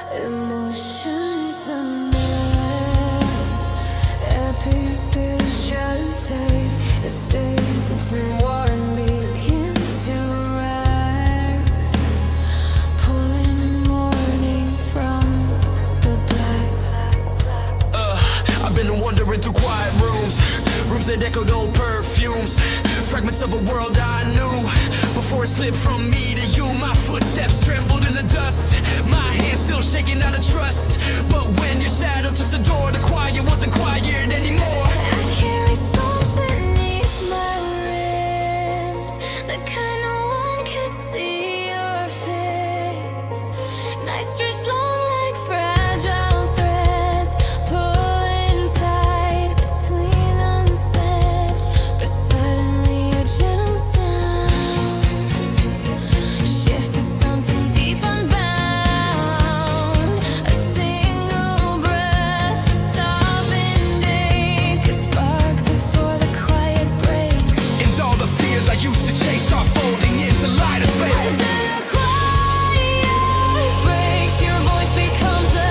Emotions a mirror, epic vision tape, escapes and war and begins to rise, pulling morning from the black. I've been wandering through quiet rooms that echoed old perfumes, fragments of a world I knew before it slipped from me to you. My footsteps trembled in the dust, my hands still shaking out of trust. But when your shadow took the door, the quiet wasn't quiet anymore. I carry storms beneath my ribs, the kind no one could see your face. Nights stretch long like fragile threads, pulling tight between unsaid. But suddenly a gentle sound shifted something deep unbound. A single breath, a sobbing ache, a spark before the quiet breaks. And all the fears I used to chase start folding into lighter space. Until the quiet breaks, your voice becomes the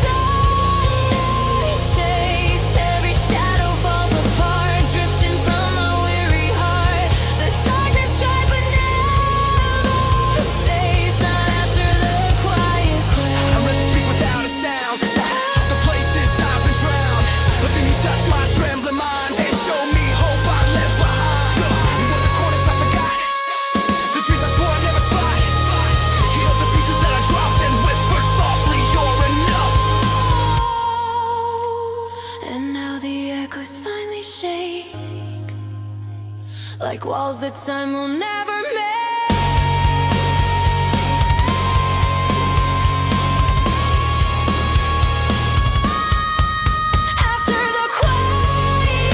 dawn I chase. Every shadow falls apart, drifting from my weary heart. The darkness tries but never stays, not after the quiet I quakes. must speak without a sound, the places I've been drowned. But then you touched my trembling mind and showed me hope I left behind. You were the corners I forgot, the dreams I swore I'd never spot. Healed the pieces that I dropped and whispered softly, you're enough. And now the echoes finally shake, like walls that time will never make. After the quiet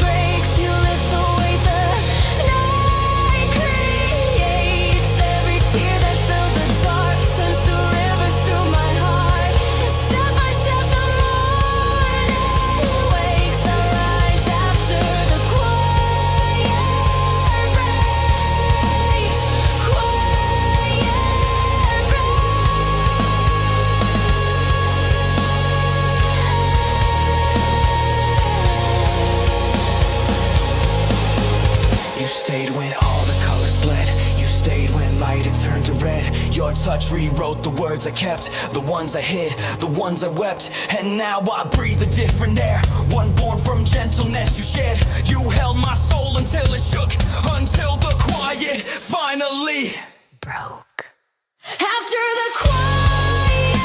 breaks, you lift the weight the night creates. Every tear that filled the dark turns to rivers through my heart. And step by step the morning wakes. I rise after the quiet breaks. You stayed when all the colors bled. You stayed when light had turned to red. Your touch rewrote the words I kept, the ones I hid, the ones I wept. And now I breathe a different air, one born from gentleness you shared. You held my soul until it shook, until the quiet finally Broke. After the quiet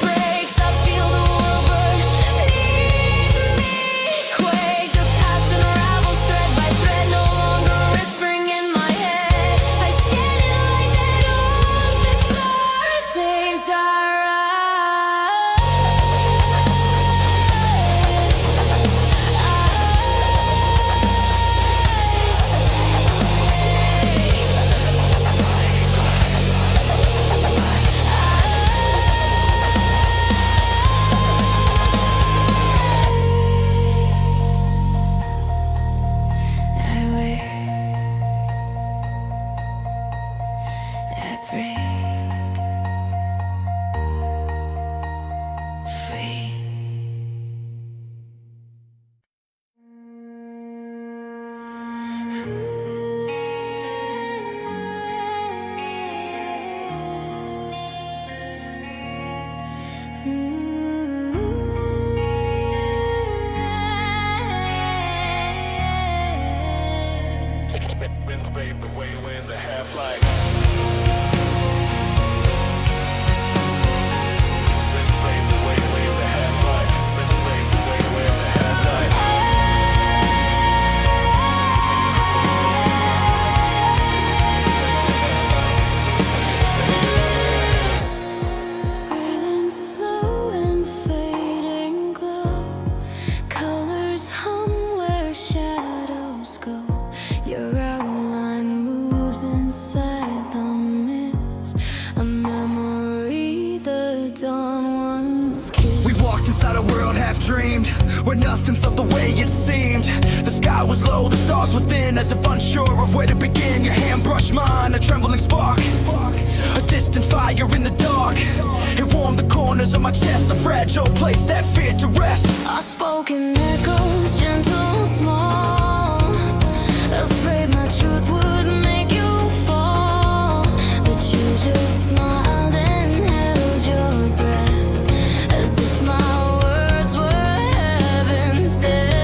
breaks, I feel the world beneath me quake. The past unravels thread by thread, no longer whispering in my head. I stand in light that often forsaves our inside a world half dreamed, where nothing felt the way it seemed. The sky was low, the stars within, as if unsure of where to begin. Your hand brushed mine, a trembling spark, a distant fire in the dark. It warmed corners of my chest, a fragile place that feared to rest. Our spoken echoes, gentle, small, afraid my truth would make you fall, but you just smiled and held your breath, as if my words were heaven's death.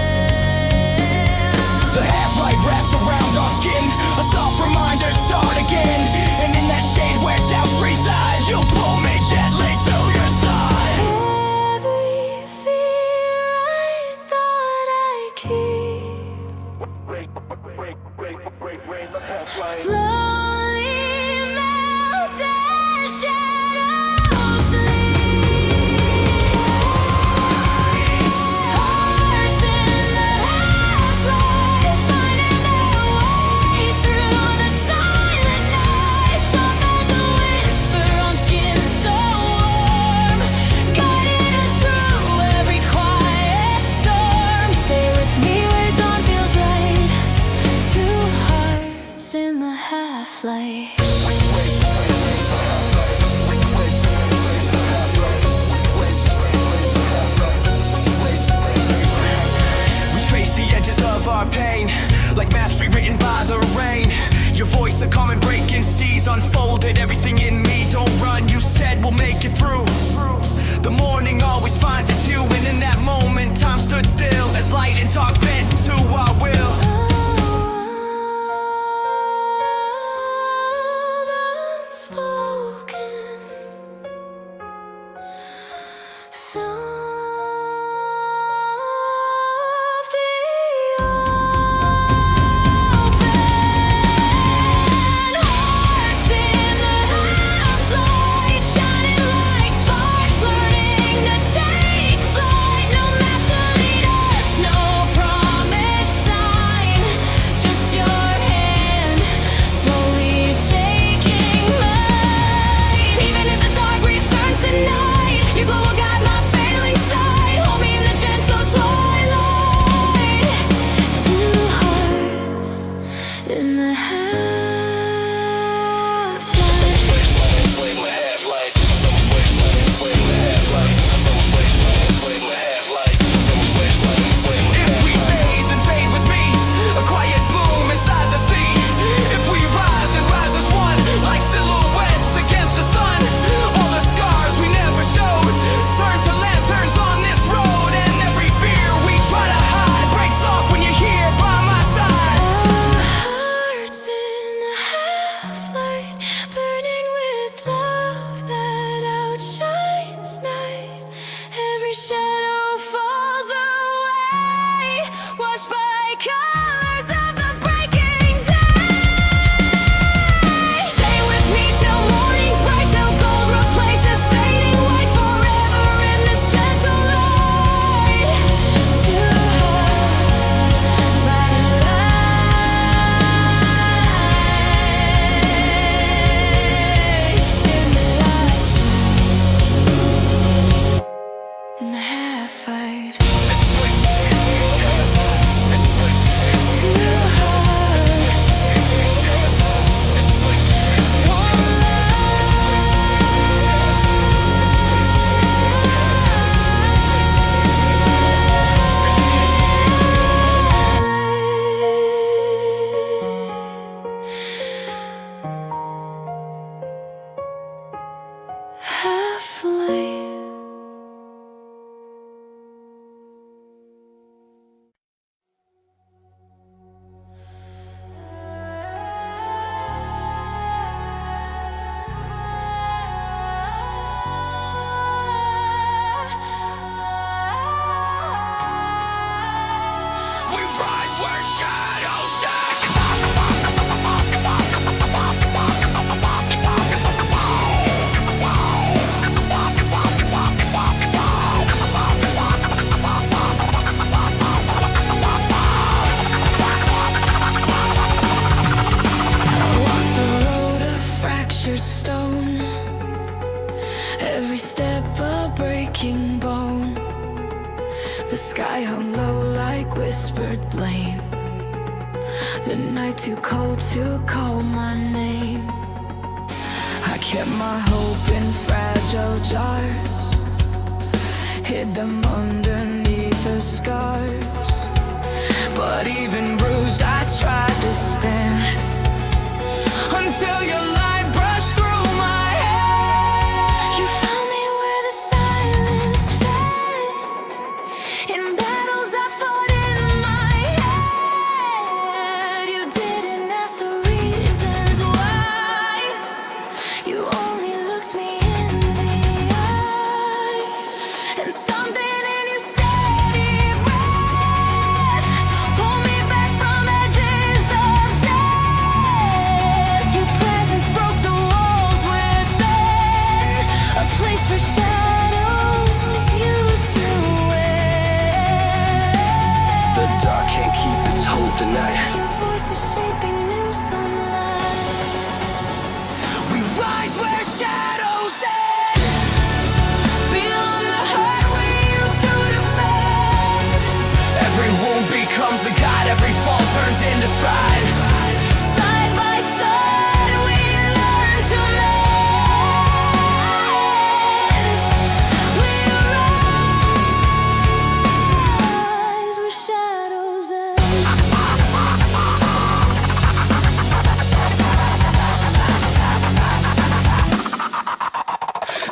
The half-light wrapped around our skin, a soft reminder, start again. And in that shade where doubts reside, you pull me gently to your side. Every fear I thought I'd keep slowly melts as shadows leave. Hearts in the half-light, finding their way through the silent night. Soft as a whisper on skin so warm, guiding us through every quiet storm. Stay with me where dawn feels right. Two hearts in the half-light. We trace the edges of our pain, like maps rewritten by the rain. Your voice, a common breaking seas, unfolded everything in me. Don't run, you said we'll make it through. The morning always finds its hue, and in that moment, time stood still as light and dark bent to our will. Unspoken, softly open. Hearts in the half-light, shining like sparks, learning to take flight. No map to lead us, no promise sign, just your hand slowly taking mine. Even if the dark returns tonight, your glow will guide my failing sight. Hold me in the gentle twilight. Two hearts in the half-light. If we fade, then fade with me, a quiet boom inside the sea. If we rise, then rise as one, like silhouettes against the sun. All the scars we never showed turn to lanterns on this road, and every fear we try to hide breaks off when you're here by my side. Hearts in the half-light, burning with love that outshines night. Every shadow falls away, washed by colors of the breaking day. Stay with me till morning's bright, till gold replaces fading white, forever in this gentle light. Two hearts find in the half-fight. Two hearts, one half-light. We rise where shadows die. Walked a road of fractured stone, every step a breaking bone. The sky hung low like whispered blame, the night too cold to call my name. I kept my hope in fragile jars, hid them underneath the scars. But even bruised, I tried to stand until your light brushed through my head. You found me where the silence fed, in battles I fought in my head. You didn't ask the reasons why, you only looked me in the eye. And something in your steady breath pulled me back from edges of death. Your presence broke the walls within, a place where shadows used to win. The dark can't keep its hold tonight. Your voice is shaping new sunlight. We rise where shadows end. Beyond the hurt we used to defend, Every wound becomes a guide. Every fall turns into stride. side by side we learn to mend. We rise where shadows end.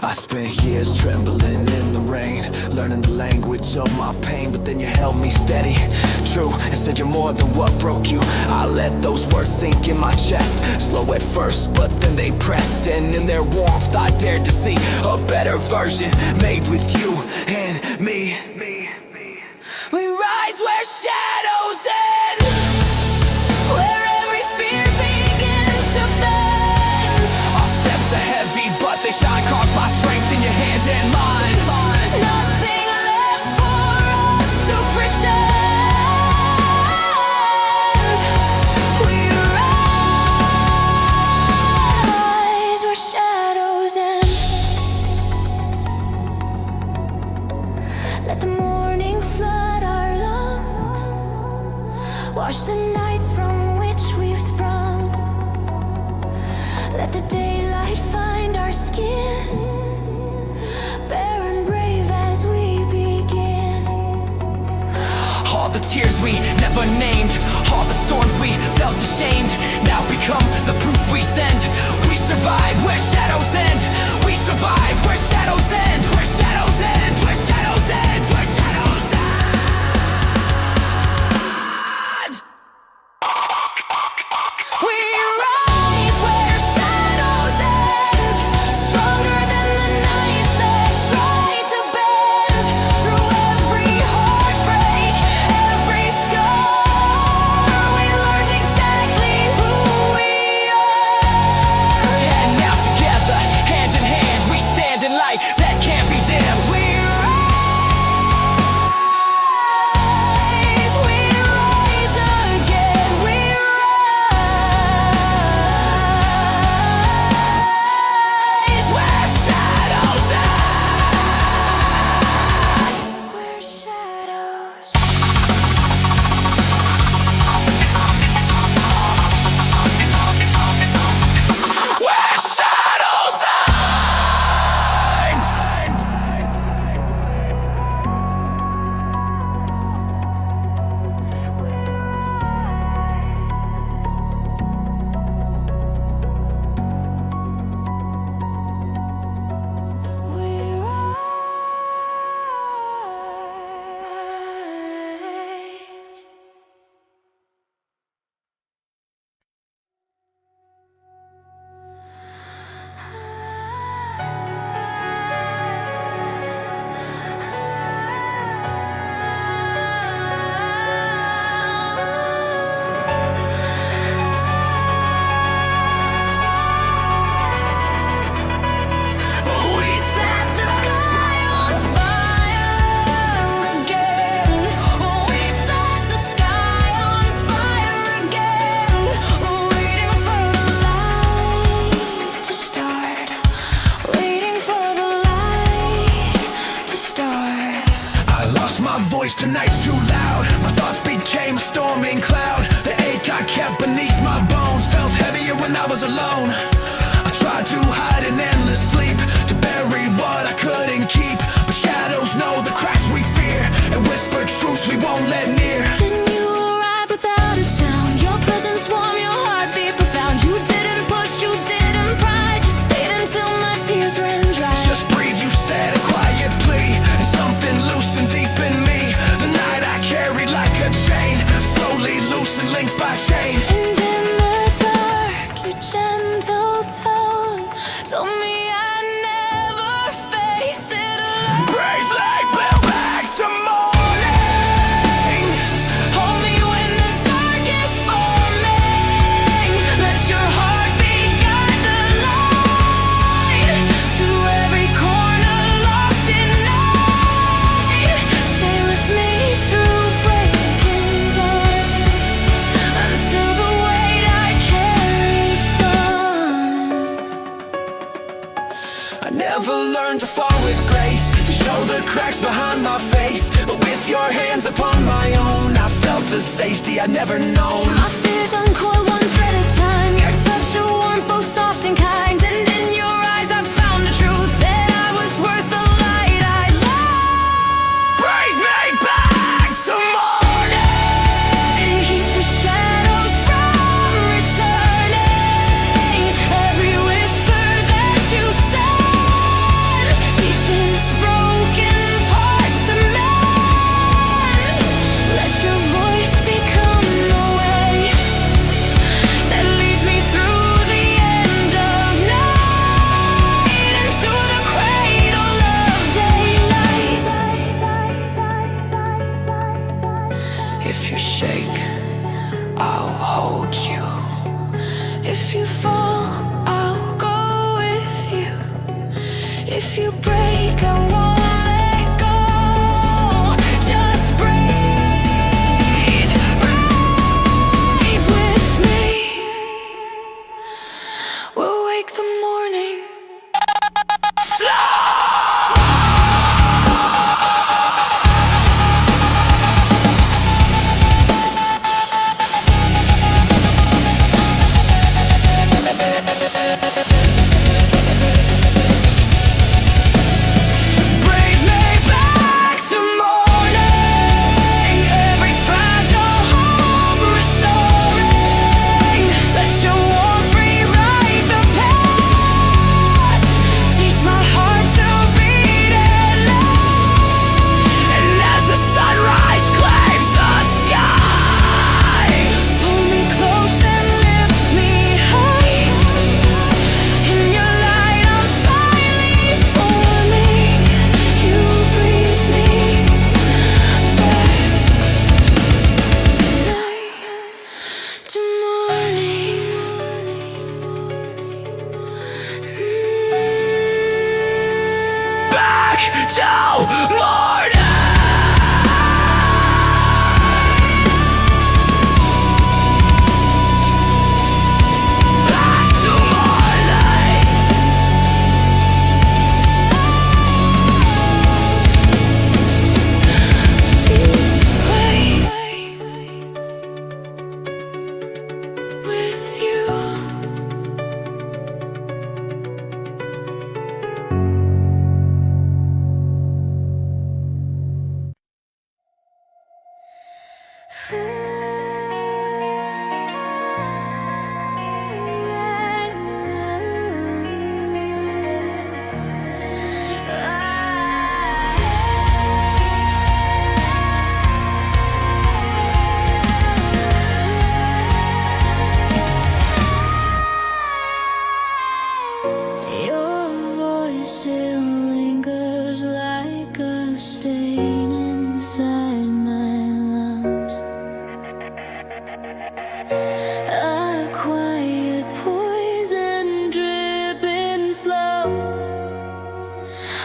I spent years trembling in the rain, learning the language of my pain. But then you held me steady, true, and said you're more than what broke you. I let those words sink in my chest, slow at first, but then they pressed. And in their warmth I dared to see a better version, made with you and me. We rise where shadows end, Where every fear begins to bend. our steps are heavy but they shine, carved by strength in your hand and mine. Nothing left for us to pretend. We rise where shadows end. Let the morning flood our lungs, wash the nights from which we've sprung. Let the daylight find our skin, bare and brave as we begin. All the tears we never named, all the storms we felt ashamed, now become the proof we send. We survive where shadows end. We survive where shadows end. Where shadows end. Where shadows end. Where shadows end. We rise where shadows end, stronger than the nights that try to bend. Through every heartbreak, every scar, we learned exactly who we are. And now together, hand in hand, we stand in light that can't be dimmed. We rise again. We rise Where shadows end. where shadows. Where shadows end. We rise. We set the sky on fire again. We set the sky on fire again. Waiting for the light to start. Waiting for the light to start. I lost my voice, tonight's too loud. My thoughts became a storming cloud. The ache I kept beneath my bones felt heavier when I was alone. I tried to hide in endless sleep, to bury what I couldn't keep, but shadows know the said a quiet plea, and something loosened deep in me. The night I carried like a chain, slowly loosened link by chain. And in the dark, your gentle tone told me I'd never face it alone. Praise like bellbacks of morning. Hold me when the dark is forming. Let your heartbeat guide the light to every corner lost in night. Stay with me through breaking dawn until the weight I carry's gone. I never learned to fall with grace, to show the cracks behind my face. But with your hands upon my own, I felt a safety I'd never known. My fears uncoil one thread at a time. Your touch a warmth, both soft and kind. And in your eyes I found the truth that I was worth the light I loved. Praise me back some morning. And keep the shadows from returning. Every whisper that you send teaches broken parts to mend. Let your voice become the way that leads me through the end of night into the cradle of daylight. If you shake, I'll hold you. If you fall, I'll go with you. If you break, I won't let go. Just breathe, breathe with me. We'll wake the morning slow. Brings me back some morning. Every fragile hope restoring. Let your warmth rewrite the past. Teach my heart to beat it loud. And as the sunrise claims the sky, Pull me close and lift me high. In your light I'm finally forming. You breathe me back. Night to morning. back to morning. Back to morning. To wait with you. Your voice still lingers like a stain inside my lungs. A quiet poison dripping slow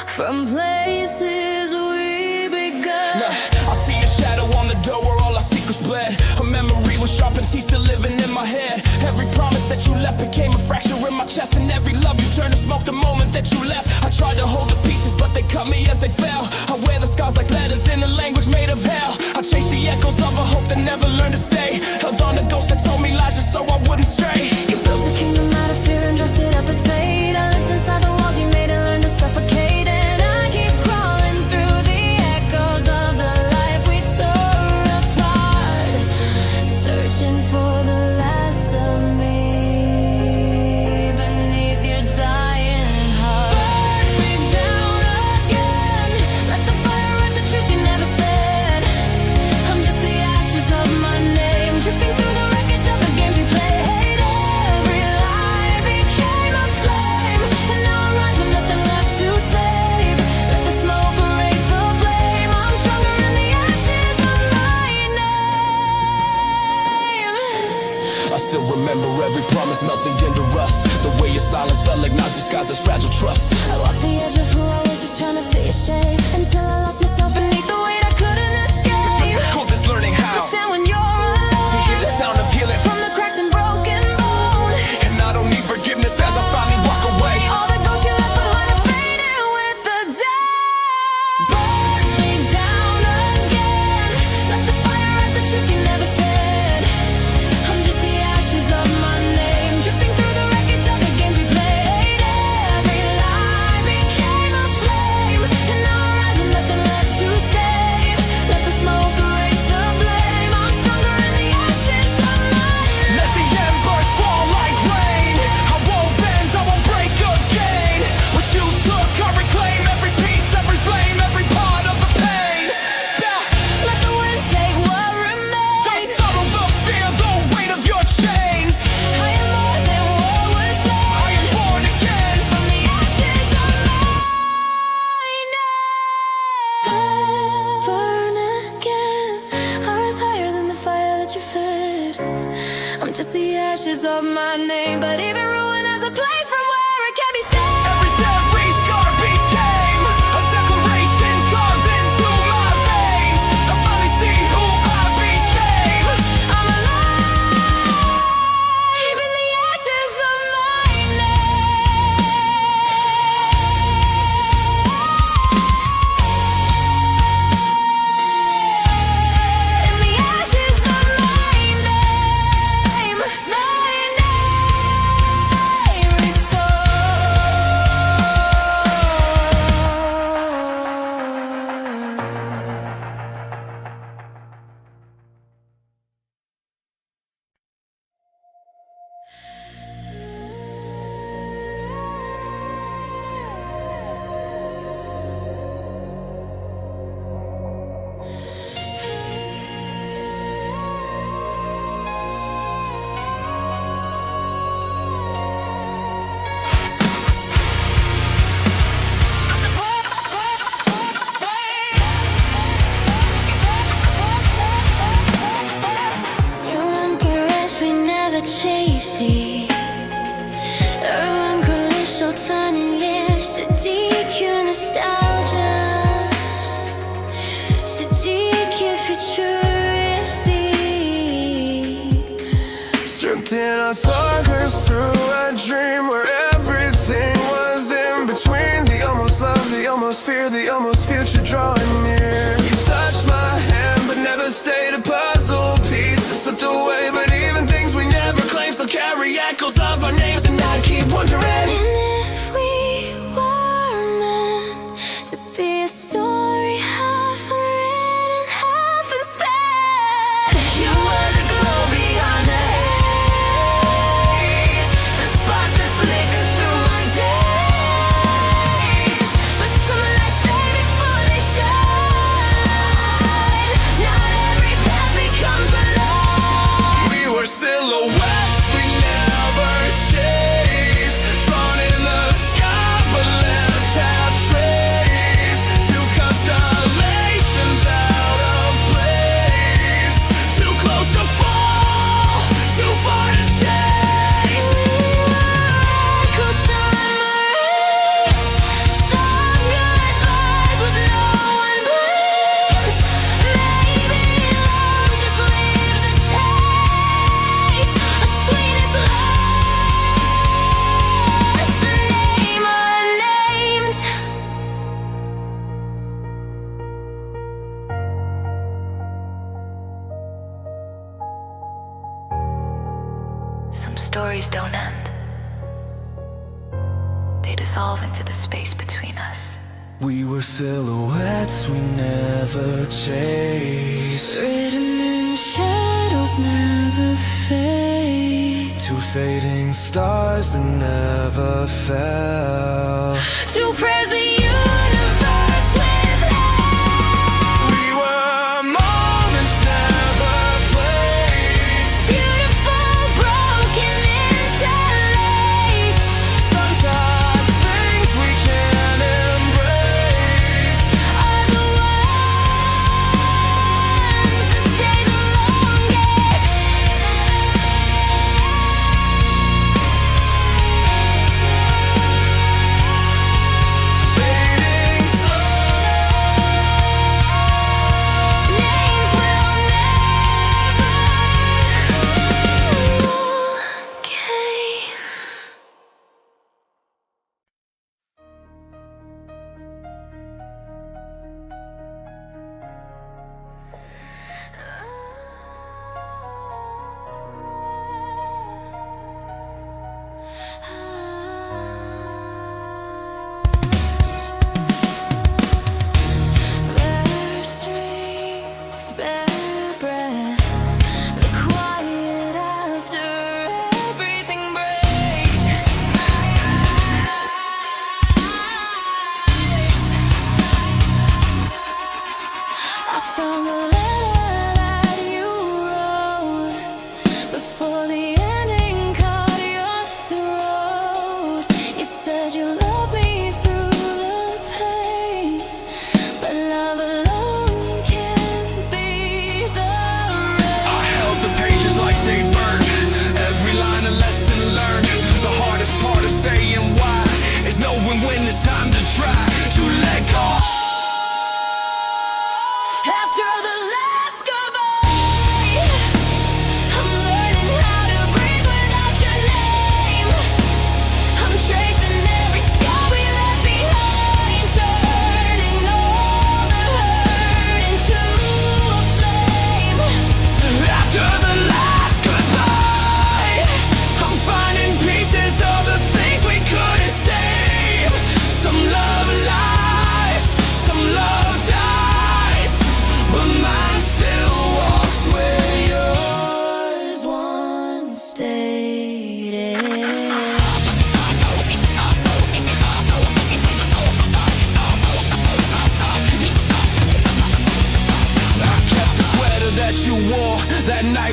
from places we begun. I see a shadow on the door where all our secrets bled. A memory was sharp and teeth still living in my head. Every promise that you left became a fracture in my chest, and every love you turned to smoke the moment that you left. I tried to hold the pieces, but they cut me as they fell. I wear the scars like letters in a language made of hell. I chased the echoes of a hope that never learned to stay. Held on to ghosts that told me lies just so I wouldn't stray. You built a kingdom out of fear and dressed it up as fate. I lived inside the walls you made and learned to suffocate. And I keep crawling through the echoes of the life we tore apart, searching for the last of me beneath your dying heart. Burn me down ashes of my name, but even ruin has a place from where it can be saved. Every scar became a declaration carved into my veins. I finally see who I became. I'm alive in the ashes of my name. In the ashes of my name, tasty. Urban collision turning years to DQ nostalgia, to DQ futuristic. Stripped in our suckers through a dream where everything was in between. The almost love, the almost fear, the almost future drawing near. You touched my hand but never stayed a puzzle piece that slipped away. But even things we never claimed still carry echoes of our names. And I keep wondering, And if we were meant to be a story half unwritten, half inspired, you were the glow beyond the haze, the spark that flickered through my days. But some lights fade before they shine. Not every path becomes a light. we were silhouettes we never chased, drawn in the sky but left half trace. Two constellations out of place, too close to fall, too far to chase. We were echoes summers, some goodbyes with no one blames. Maybe love just leaves a taste, a sweetness lost, a name unnamed. Some stories don't end. They dissolve into the space between us. We were silhouettes we never chased, Written in shadows never fade, two fading stars that never fell. to praise the universe without. We were moments never placed, Beautiful, broken, interlaced. sometimes things we can't embrace. Are the ones that stay the longest. Fading slow, Names will never came. Bare streets, bare breath, the quiet after everything breaks. I found the letter that you wrote before the ending cut your throat. You said you loved me through the pain, but love alone can't be the I held the pages like they burned, every line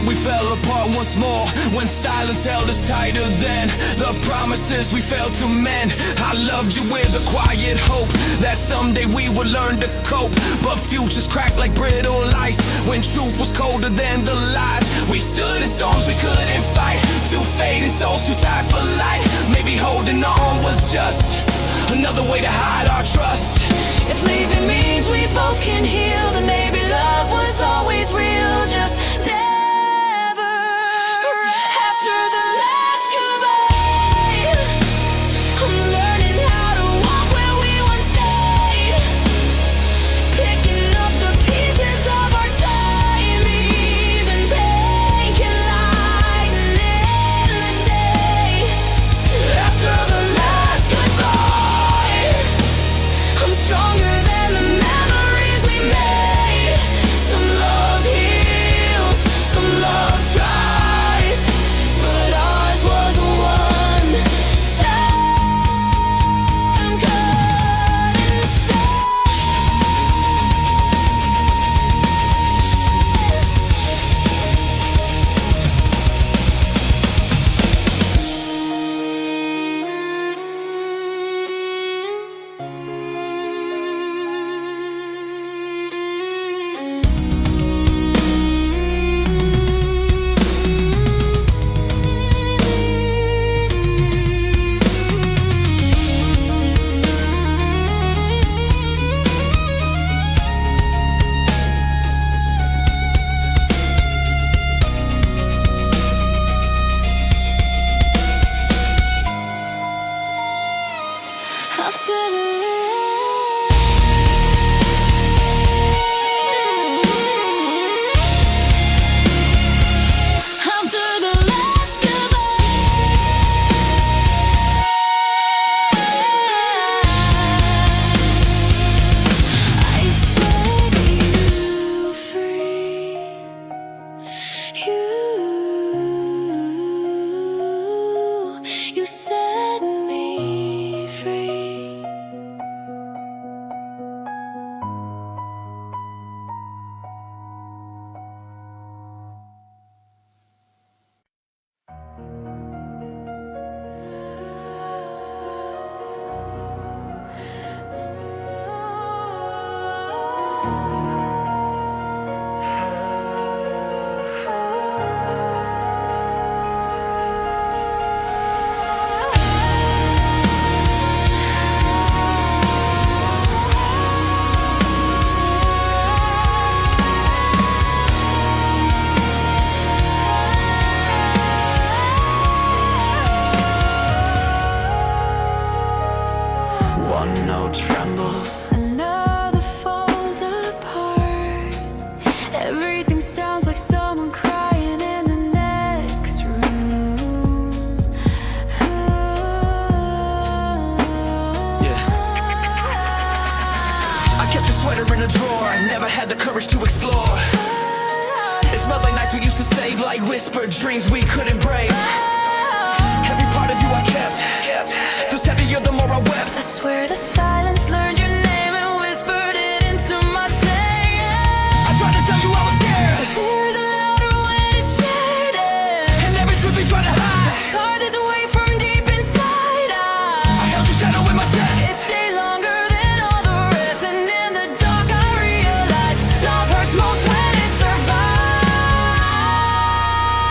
we fell apart once more. When silence held us tighter than the promises we failed to mend. I loved you with a quiet hope that someday we would learn to cope. But futures cracked like brittle ice when truth was colder than the lies. We stood in storms we couldn't fight, two fading souls too tired for light. Maybe holding on was just another way to hide our trust. If leaving means we both can heal, then maybe love was always real. Just never after the last goodbye. I'm learning how to walk where we once stayed, picking up the pieces of our time. Even pain can lighten in the day. After the last goodbye, I'm stronger than the memories we made. Some love heals, some love tries, but ours was a one-time cut and say. After the last goodbye, I set you free. You set me free. One note trembles, Another falls apart. Everything sounds like someone crying in the next room. I kept your sweater in a drawer, never had the courage to explore. It smells like nights we used to save, like whispered dreams we couldn't break. Every part of you I kept feels heavier the more I wept. I swear the silence learned your name and whispered it into my shame. I tried to tell you I was scared, Fears are louder when it's shared. and every truth we tried to hide, Carved its way from deep inside. I held your shadow in my chest. It stayed longer than all the rest, and in the dark I realized love hurts most when it survives.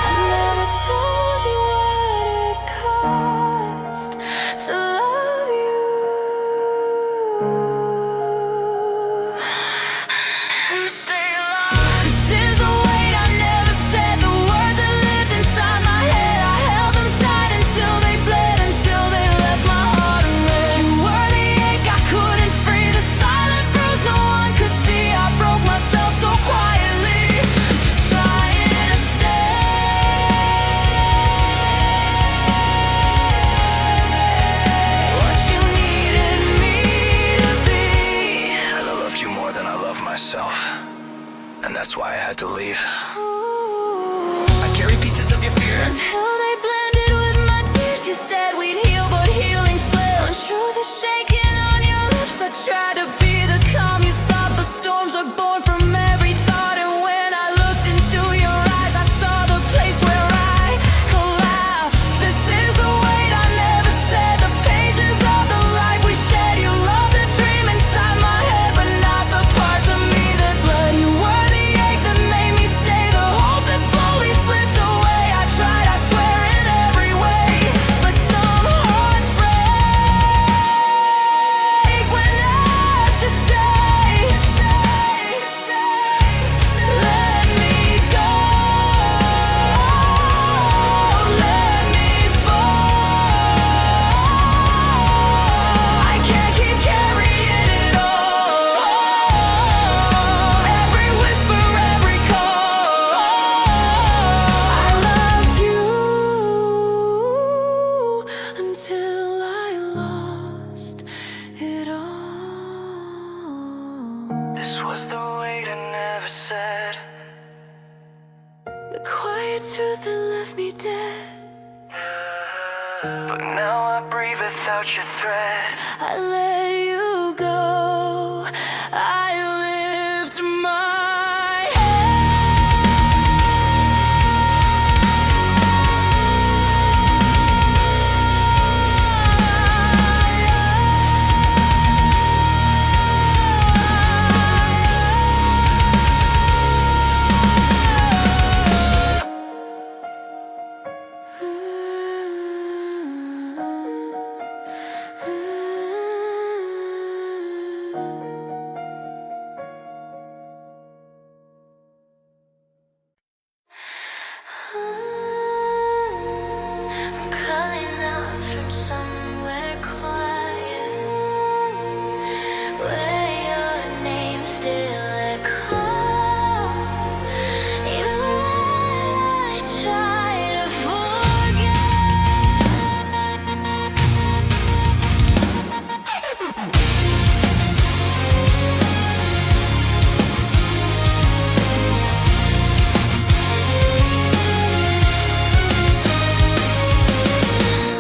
I never told you what it cost to love you. You stay alive. This is the weight I never said, the words that lived inside my head. I held them tight until they bled, until they left my heart red. You were the ache I couldn't free, the silent bruise no one could see. I broke myself so quietly, just trying to stay what you needed me to be. I loved you more than I loved myself, and that's why I had to leave. I carry pieces of your fear Until they blended with my tears. You said we'd heal, but healing slipped. Unsure the shaking on your lips. I tried to be the calm you sought, but storms are born from every thought. And when I looked into your eyes, I saw the was the weight I never said. The quiet truth that left me dead. But now I breathe without your threat. I let you go. I lift my I'm calling out from somewhere quiet, where your name still echoes, even when I try to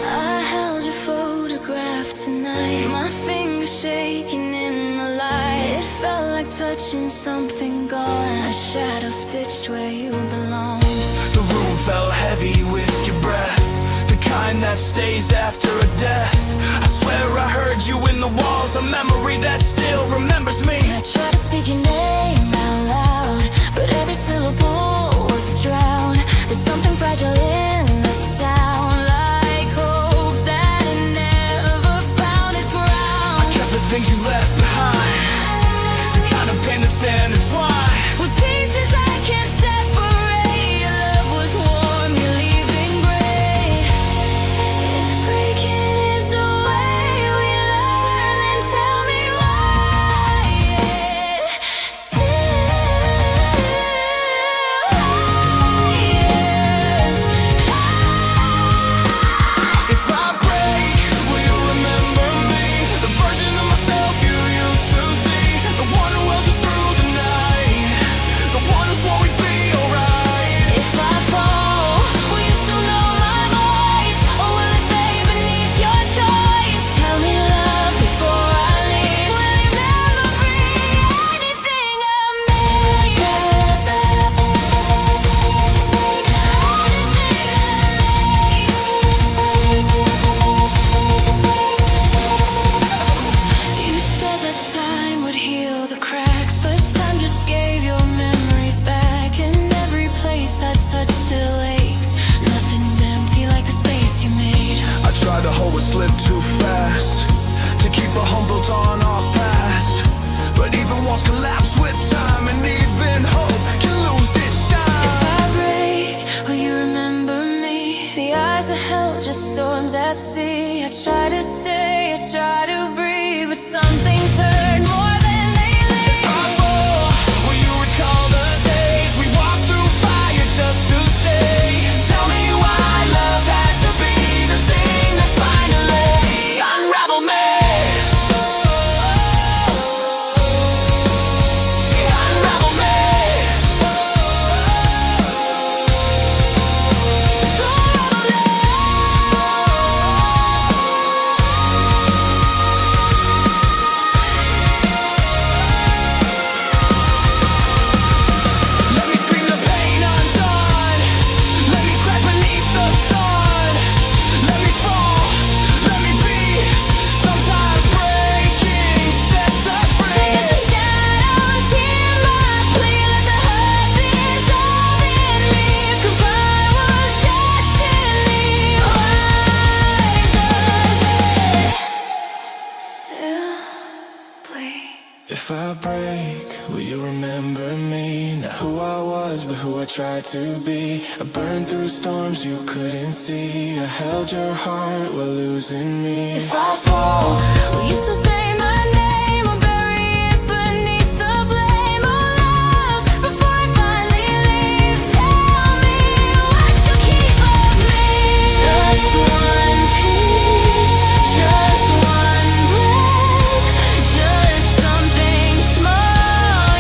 I held your photograph tonight, my fingers shaking in the light. It felt like touching something gone, a shadow stitched where you belong. The room felt heavy with your breath, the kind that stays after a death. I swear I heard you in the walls, a memory that still remembers me. I tried to speak your name out loud, but every syllable was drowned. There's something fragile in the sound, like hope that it never found its ground. Kept the things you left behind, the kind of pain that's intertwined. With pieces I can't separate, your love was warm, you're leaving great. If breaking is the way we learn, then tell me why it still is. If I break, will you remember me? The version of myself you used to see, the one who held you through the night, the one who swore we'd be alright. If I fall, will you still know my voice, or will it fade beneath your choice? Tell me love before I leave. Will you never bring anything of me? You said that time would heal the cracks, but time just gave your memories back, and every place I touch still aches. Nothing's empty like the space you made. I tried to hold what slipped too fast, to keep a humbled on our past. But even walls collapse with time, and even hope can lose its If shine. I break, will you remember me? The eyes are hell, just storms at sea. I try to stay, I try to breathe, but some things hurt more than they leave. If I fall, will you recall the days we walked through fire just to stay? Tell me why love had to be the thing that finally unraveled me. Unravel me. Let me scream the pain undone. Let me crack beneath the sun. Let me fall, let me be. Sometimes breaking sets us free. Let the shadows hear my plea, let the hurt dissolve in me. If goodbye was destiny, why does it still bleed? If I break, will you remember me? Not who I was, but who I tried to be. I burned through storms you couldn't see. I held your heart while losing me. If I fall, will you still say my name, or bury it beneath the blame? Oh love, before I finally leave, tell me what you keep of me. Just one piece, just one breath, just something small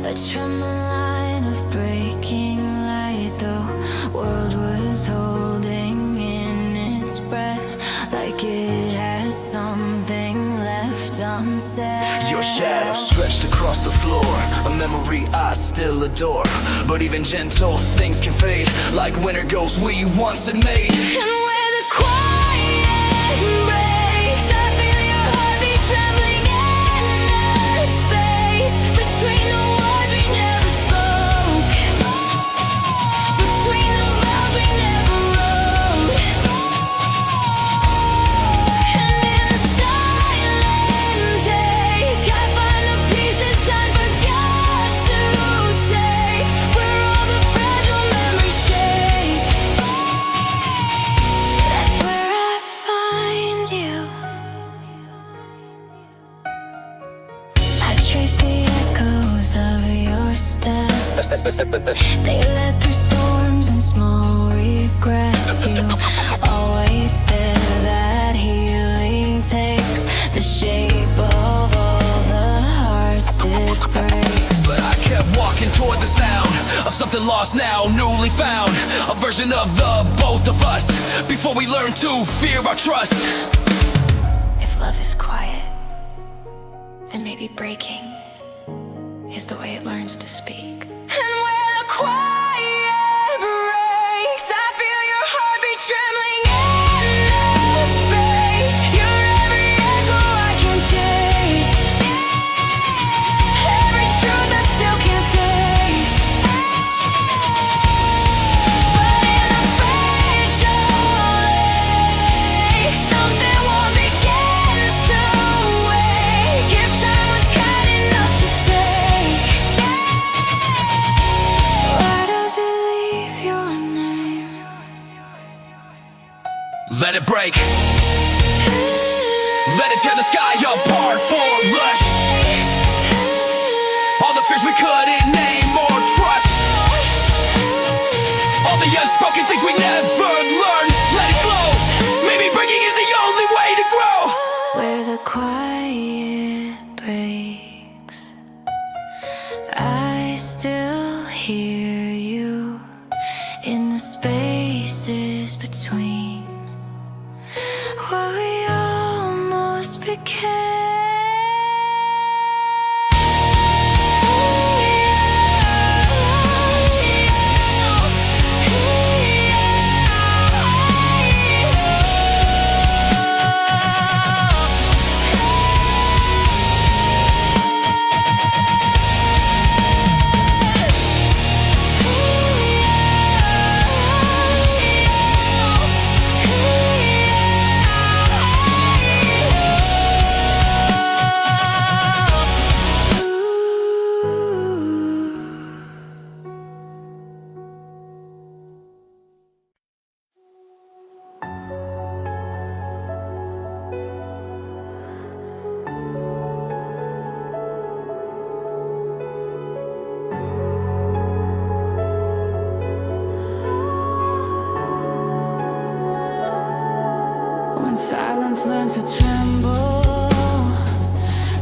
A trembling line of breaking light. The world was holding in its breath, like it has something left unsaid. Your shadow stretched across the floor, a memory I still adore. But even gentle things can fade, like winter ghosts we once had made. And where the quiet breaks, I feel your heartbeat trembling in the space between the words we never spoke, between the vows we never wrote. And in the silent take, I find the pieces time forgot to take, where all the fragile memories shake. That's where I find you. I trace the echoes of your steps. They led through storms and small regrets. You always said that healing takes the shape of all the hearts it breaks. But I kept walking toward the sound of something lost now, newly found. A version of the both of us, before we learn to fear our trust. If love is quiet, then maybe breaking is the way it learns to speak. And where the quiet breaks, I feel your heartbeat trembling in the space. You're every echo I can chase, every truth I still can't face. But in the fragile ache, something warm begins to wake. If time was kind enough to take, why does it leave your name? Let it break, let it tear the sky apart for us. All the fears we couldn't name or trust, all the unspoken things we never learned. Let it glow, maybe breaking is the only way to grow. Where the quiet breaks, I still hear you in the spaces between where we almost became. When silence learns to tremble,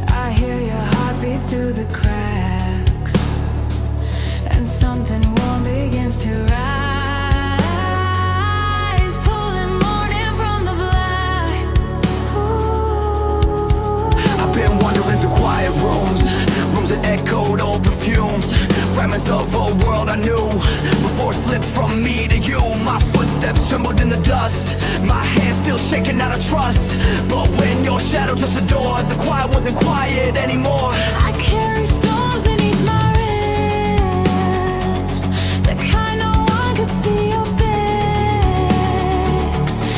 I hear your heartbeat through the cracks, and something warm begins to rise, pulling morning from the black. Ooh. I've been wandering through quiet rooms that echoed old perfumes, fragments of a world I knew before it slipped from me to you. My footsteps trembled in the dust, my hands still shaking out of trust. But when your shadow touched the door, the quiet wasn't quiet anymore. I carry storms beneath my ribs, the kind no one could see or fix.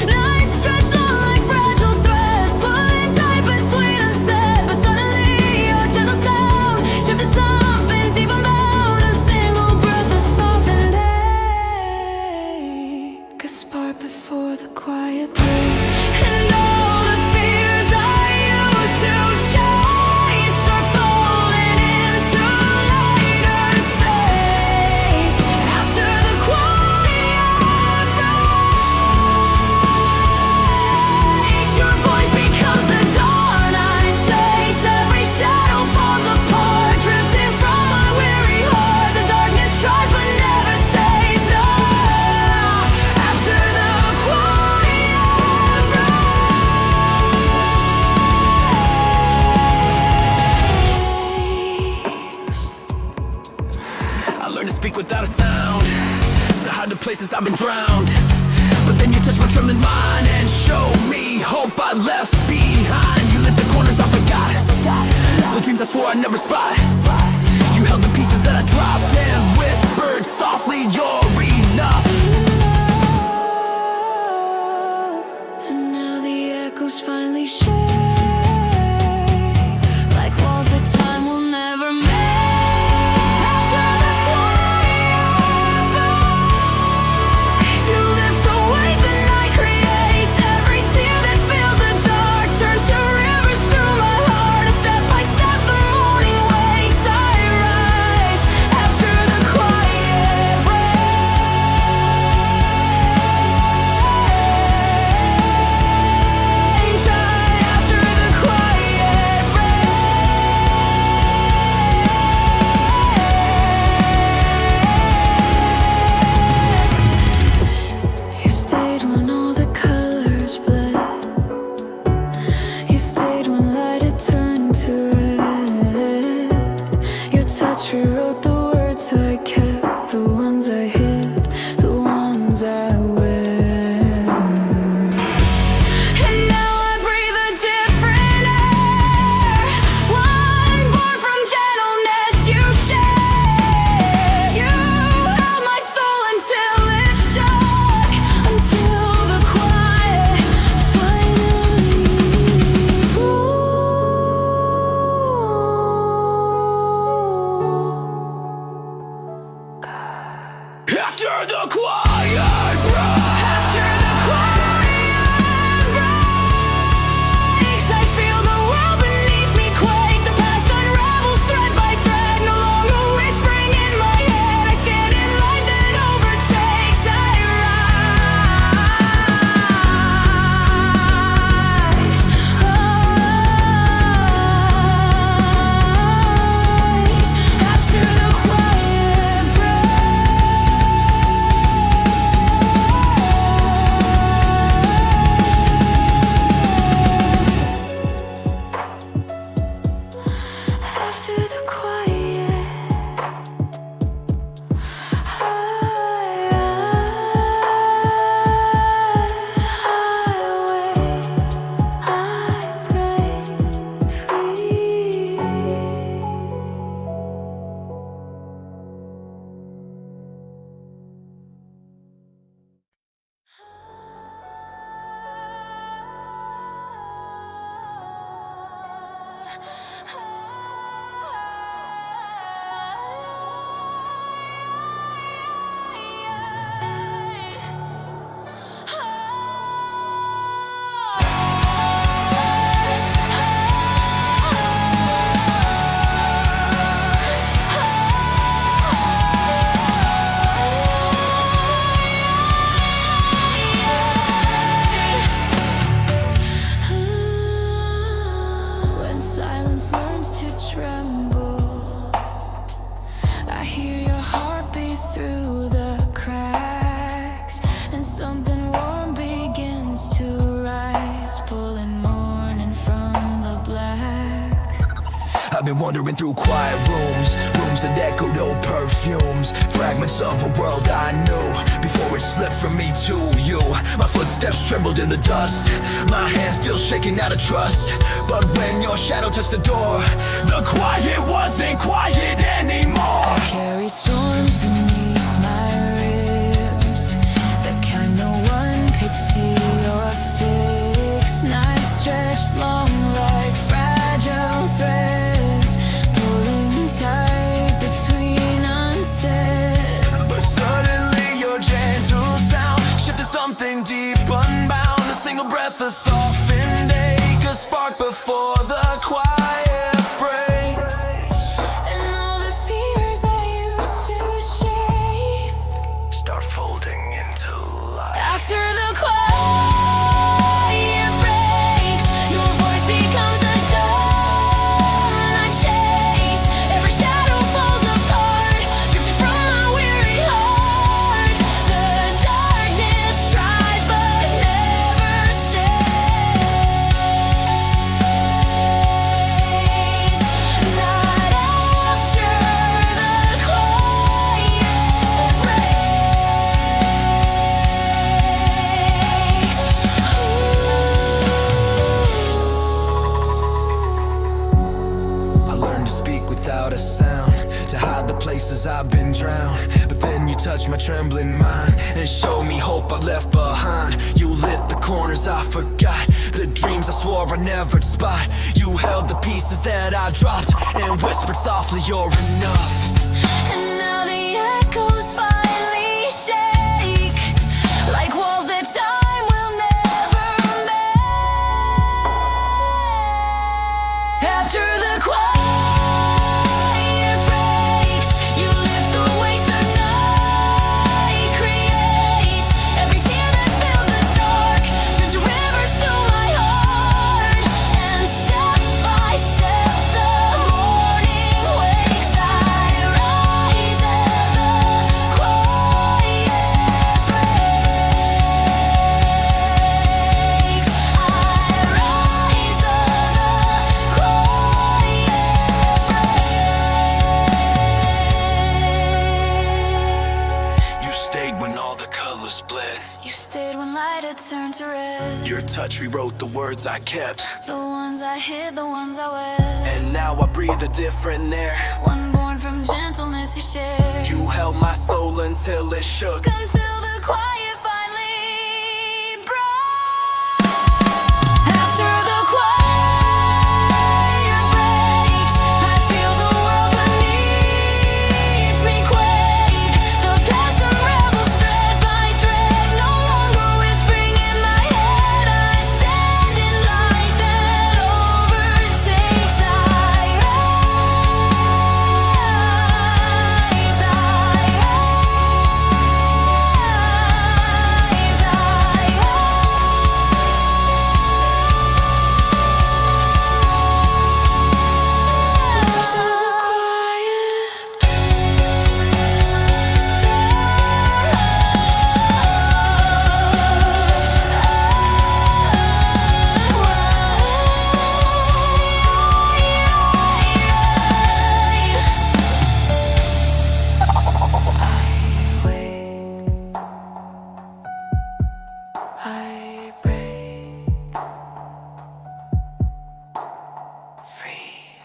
Nights stretched long like fragile threads, pulling tight between unsaid. But suddenly your gentle sound shifted something deep unbound. A single breath of softened ache, a spark before the quiet break. And all the fears I used to chase are places I've been drowned. But then you touch my trembling mind and show me hope I left behind. You lit the corners I forgot, the dreams I swore I'd never spot. You held the pieces that I dropped and whispered softly, you're enough. And now the echoes finally shake, like walls that time will never make. After the quiet breaks, you lift the weight the night creates. Every tear that filled the dark turns to rivers through my heart. And step by step the morning wakes. I rise after the quiet breaks. After the quiet breaks. You stayed when all the colors bled. You stayed when light had turned to red. Your touch rewrote the words I kept, the ones I hid, the ones I wear. And now I breathe a different air, one born from gentleness you share. You held my soul until it shook, until the quiet finally broke. After the quiet breaks, After the quiet breaks, I feel the world beneath me quake. The past unravels thread by thread, no longer whispering in my head. I stand in light that overtakes. I rise after the quiet breaks. After the quiet, I break free. When silence learns to tremble, I hear your heartbeat through the cracks, and something warm begins to rise, pulling morning from the black. I've been wandering through quiet rooms, rooms that echoed old perfumes, fragments of a world I knew before it slipped from me to you. My footsteps trembled in the dust, my hands still shaking out of trust. But when your shadow touched the door, the quiet wasn't quiet anymore. I carried storms beneath my ribs, the kind no one could see or fix. Nights stretched long like fragile threads, pulling tight between unsaid. But suddenly your gentle sound shifted something deep unbound. A single breath, a softened ache, a spark before the quiet breaks. And all the fears I used to chase Start folding into life. after the quiet breaks. Your voice becomes the dawn I chase. Every shadow falls apart, drifting from my weary heart. The darkness tries but never stays. to speak without a sound, to hide the places I've been drowned. But then you touched my trembling mind and showed me hope I left behind. You lit the corners I forgot, the dreams I swore I never'd spot. You held the pieces that I dropped and whispered softly, you're enough. And now the echoes finally shake like walls that time will never make. After the quiet breaks, you lift the weight the night creates. Every tear that filled the dark turns to rivers through my heart. And step by step the morning wakes. I rise as the quiet breaks. I rise as the quiet breaks. You stayed when all the colors bled. You stayed when light had turned to red. Your touch rewrote the words I kept, The ones I hid, the ones I wear. and now I breathe a different air. One born from gentleness you shared. You held my soul until it shook. Until the quiet finally broke. After the quiet breaks, I feel the world beneath me quake. The past unravels thread by thread, no longer whispering in my head. I stand in light that overtakes. I after the I break free.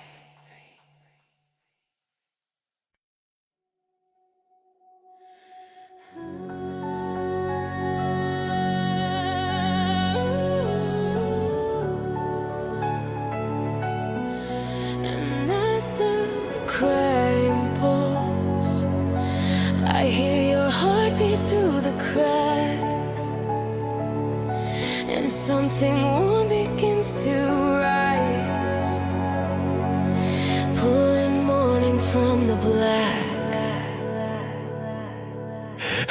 And as the crime pulls, I hear your heartbeat through the cracks, and something warm begins to rise, pulling morning from the black.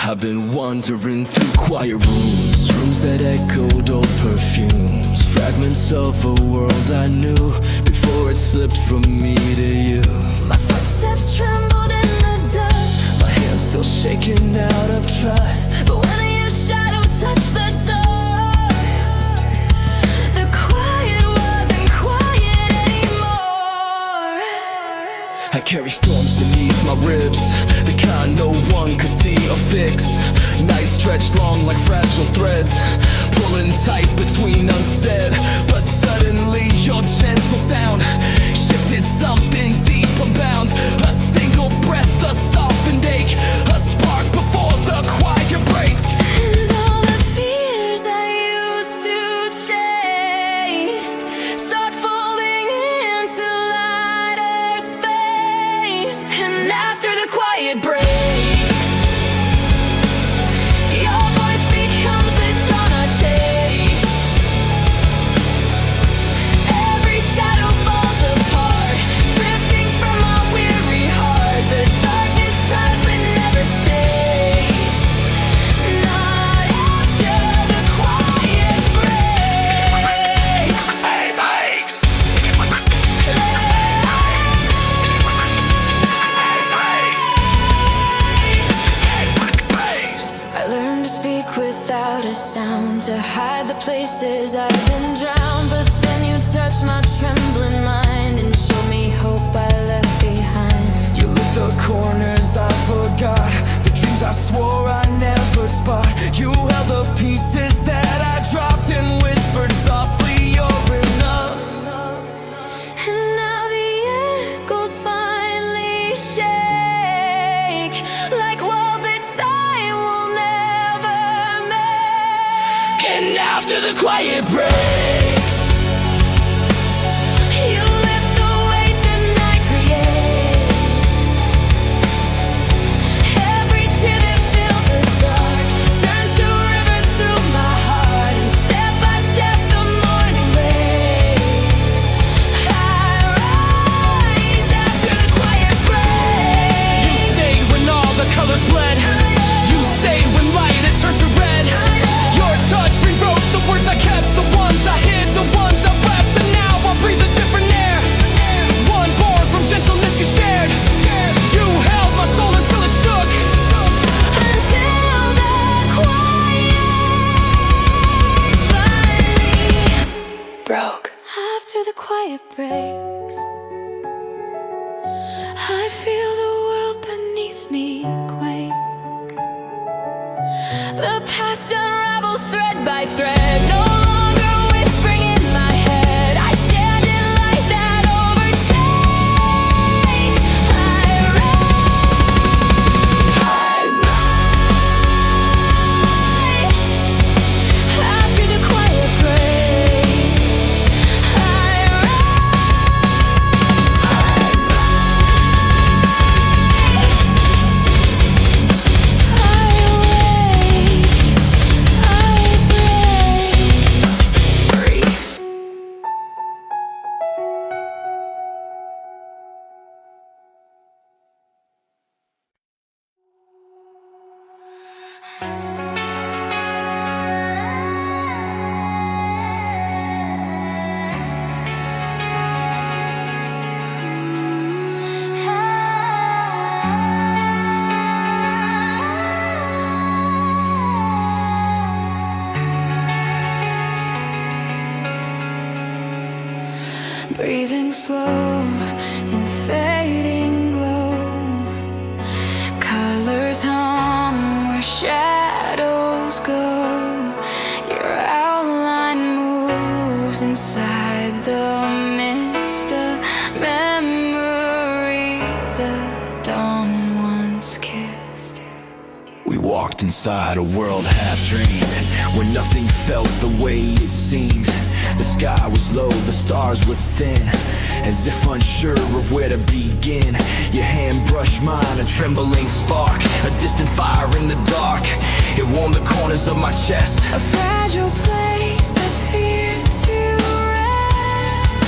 I've been wandering through quiet rooms, rooms that echoed old perfumes, fragments of a world I knew before it slipped from me to you. My footsteps trembled in the dust, My hands still shaking out of trust. but when your shadow touched the door, the quiet wasn't quiet anymore. I carry storms beneath my ribs, the kind no one could see or fix. Nights stretched long like fragile threads, pulling tight between unsaid. But suddenly your gentle sound shifted something deep unbound. A single breath, a softened ache, a spark before the quiet breaks. And all the fears I used to chase start falling into lighter space. And after the quiet breaks, your voice becomes the dawn I chase. Every shadow falls apart, drifting from my weary heart. The darkness tries but never stays. Not after the quiet breaks. I learned to speak without a sound, to hide the places I've been drowned. But then you touched my trembling mind and showed me hope I left behind. You lit the corners I forgot, the dreams I swore I never spot. You held the pieces that I dropped and whispered softly, you're enough. And now the echoes The past unravels thread by thread, no longer whispering in my head. I stand in light that overtakes. I rise after the quiet praise. I breathing slow in fading glow, colors hum where shadows go. Your outline moves inside the mist of memory the dawn once kissed. We walked inside a world half dreamed, where nothing felt the way it seemed. The sky was low, the stars were thin, as if unsure of where to begin. Your hand brushed mine, a trembling spark, a distant fire in the dark. It warmed the corners of my chest. A fragile place that feared to rest.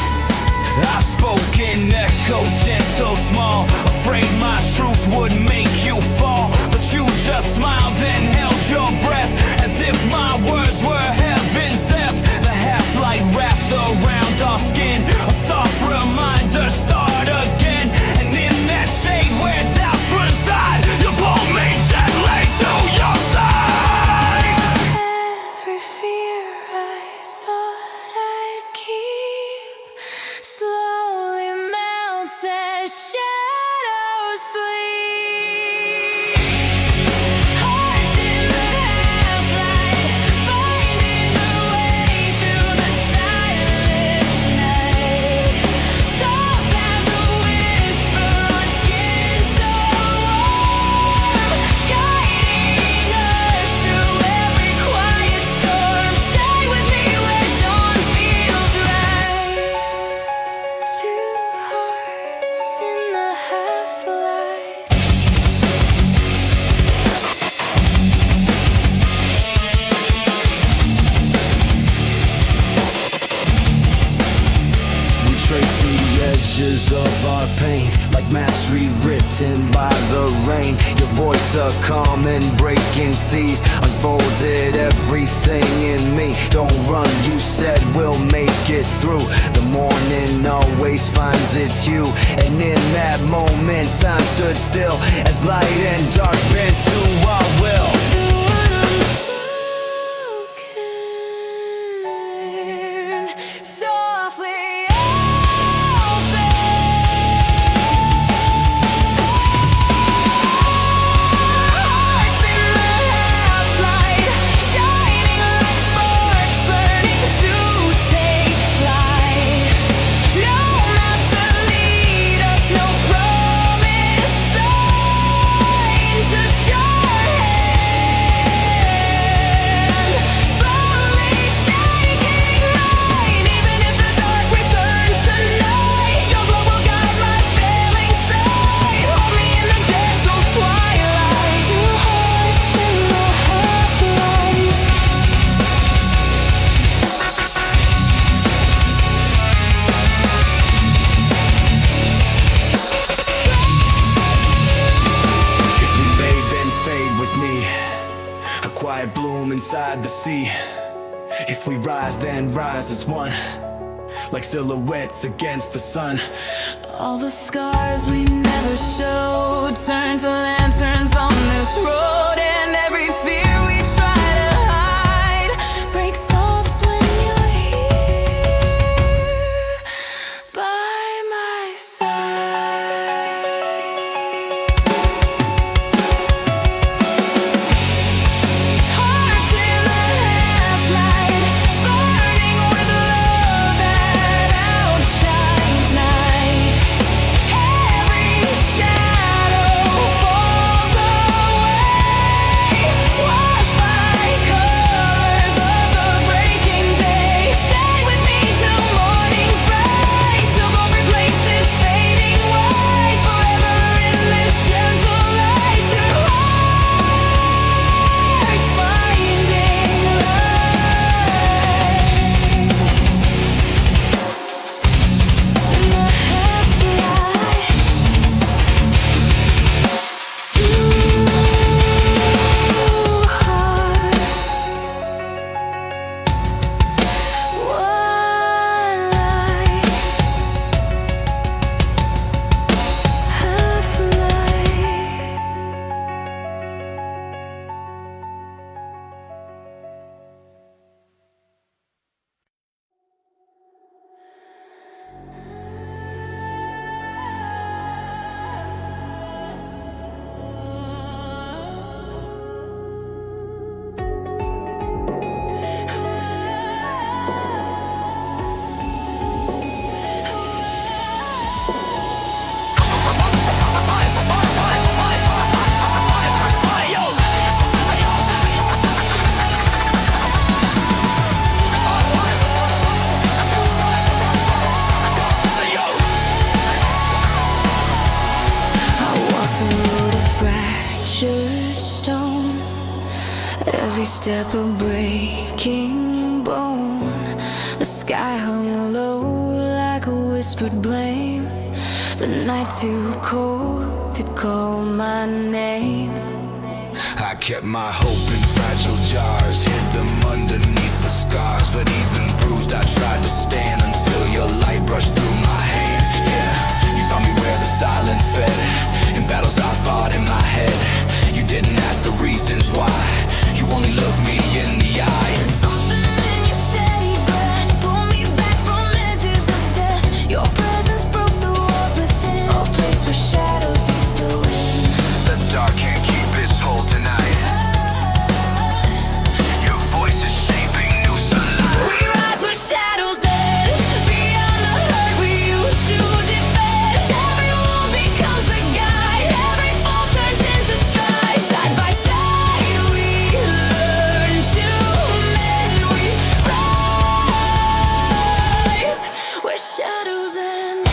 I spoke in echoes, gentle, small, afraid my truth would make you fall. But you just smiled and held your breath, as if my words were heaven's death. The half-light wrapped around our skin, a soft reminder, start again. And in that shade where doubts reside, you pull me gently to your side. Every fear I thought I'd keep slowly melts as shadows sleep. Hearts in the half-light, finding their way through the silent night. Soft as a whisper on skin so warm, guiding us through every quiet storm. Stay with me where dawn feels right. Two hearts in the half-light. We trace the edges of our pain, like maps rewritten by the rain. Your voice a calm and breaking seas, unfolded everything in me. Don't run, you said we'll make it through. The morning always finds its hue, and in that moment time stood still, as light and dark bent to our will. The one unspoken, softly open. Hearts in the half-light, shining like sparks, learning to take flight. No map to lead us, no promise sign, just your hand, slowly taking mine. Even if the dark returns tonight, your glow will guide my failing sight. Hold me in the gentle twilight. Two hearts in the half-light. If we fade, then fade with me, a quiet bloom inside the sea. If we rise, then rise as one, like silhouettes against the sun. All the scars we never showed turn to lanterns on this road, and every fear we try to hide breaks soft when you're here by my side. every step a breaking bone. The sky hung low like a whispered blame. The night too cold to call my name. I kept my hope in fragile jars, hid them underneath the scars. But even bruised, I tried to stand until your light brushed through my hand. Yeah, you found me where the silence fed, in battles I fought in my head. You didn't ask the reasons why, you only looked me in the eye. Something in your steady breath pulled me back from edges of death. Your presence broke the walls within, a place where shadows used to win. The dark can't keep its hold tonight. Your voice is shaping new sunlight. We rise where shadows end, beyond the hurt we used to defend. Every wall becomes a guide, every fall turns into stride. Side by side we learn to mend. We rise where shadows end.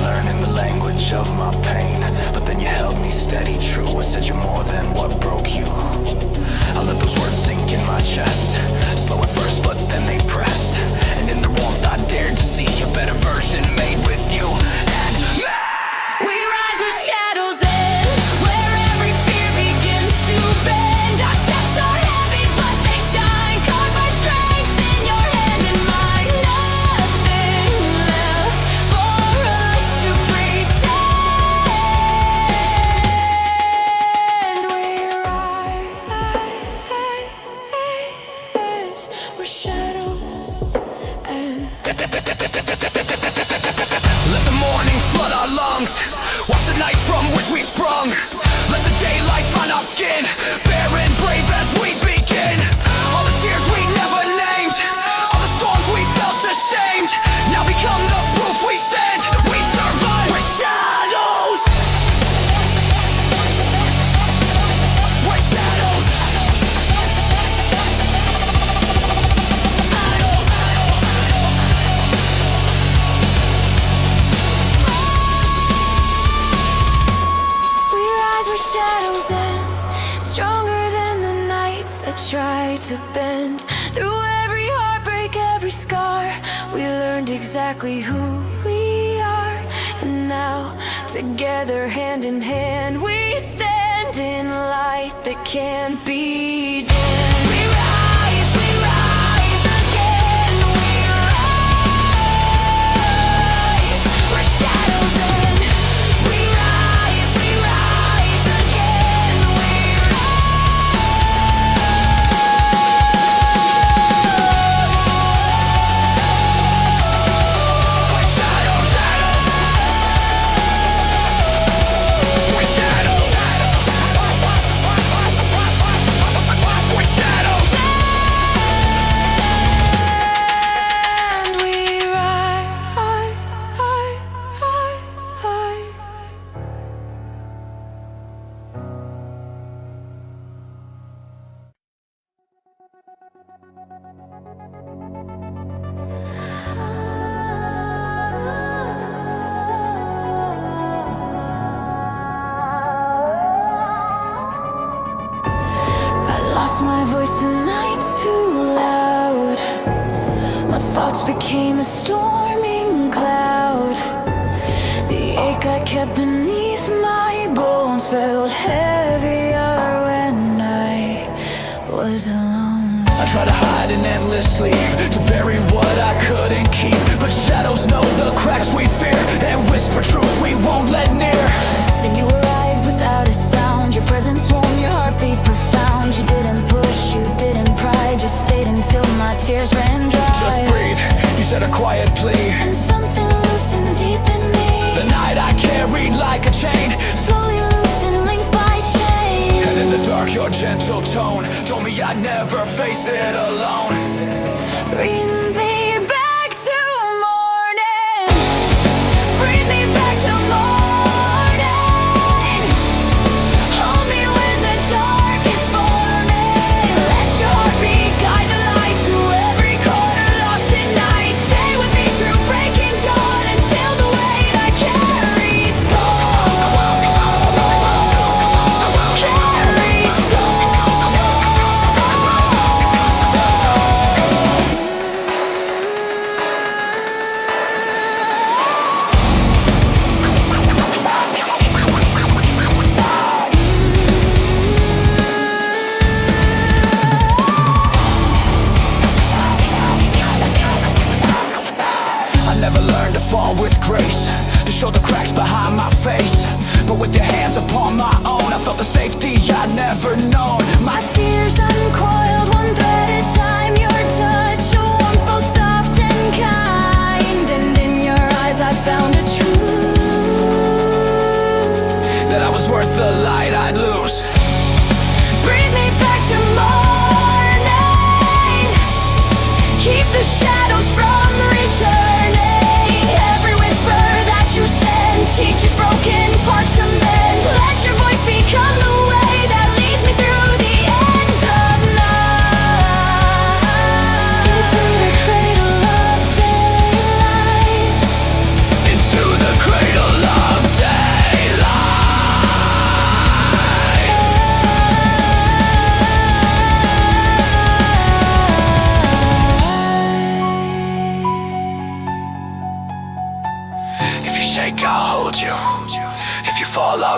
Learning the language of my pain, but then you held me steady, true, and said you're more than what broke you. I let those words sink in my chest, slow at first, but then they pressed. And in the warmth I dared to see a better version made with you and me. We rise where shadows end, where every fear begins to bend. Our steps are heavy, but they shine, carved by strength in your hand and mine. Nothing left for us to pretend. We rise where shadows end. Let the morning flood our lungs, wash the night from which we sprung. Let the daylight find our skin, bare and brave as we begin. All the tears we never named, all the storms we felt ashamed, now become the proof we send. We survive with shadows. With shadows. We rise where shadows end, stronger than the nights that tried to bend. Through every heartbreak, every scar, we learned exactly who we are. And now, together, hand in hand, we stand in light that can't be dimmed. We rise again. We rise where shadows end. We rise again. We and we rise. I lost my voice and nights too loud. My thoughts became a storming cloud. The ache I kept beneath my bones felt heavier when I was alone. I try to hide in endless sleep, to bury what I couldn't keep. But shadows know the cracks we fear, and whisper truth we won't let near. Then you arrived without a sound. Your presence warm, your heartbeat profound. You didn't push, you didn't pry, just stayed until my tears ran dry. Just breathe, you said a quiet plea. And something loosened deep in me. The night I carried like a chain, Slowly loosened, link by chain. and in the dark your gentle tone told me I'd never face it alone. Breathe me back to morning. Breathe me back to morning. Hold me when the dark is forming. Let your heartbeat guide the light to every corner lost in night. Stay with me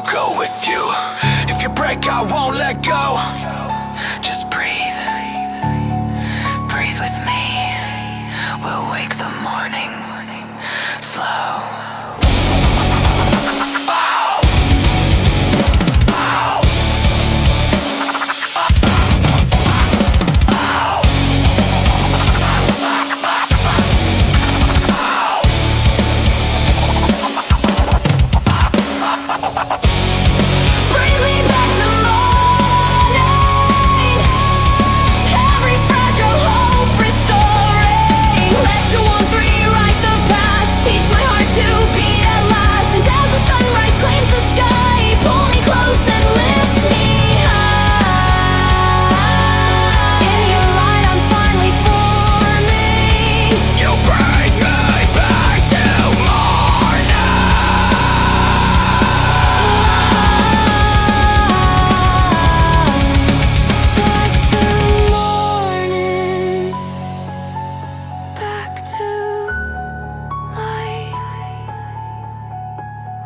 I'll go with you. If you break, I won't let go. Just breathe. Breathe with me. We'll wake the morning slow. Bring me back to morning. Every fragile hope restoring. Let your warmth rewrite the past. Teach my heart to beat at last. And as the sunrise claims the sky, pull me close and lift me high. In your light, I'm finally forming. You bring me back to Back to light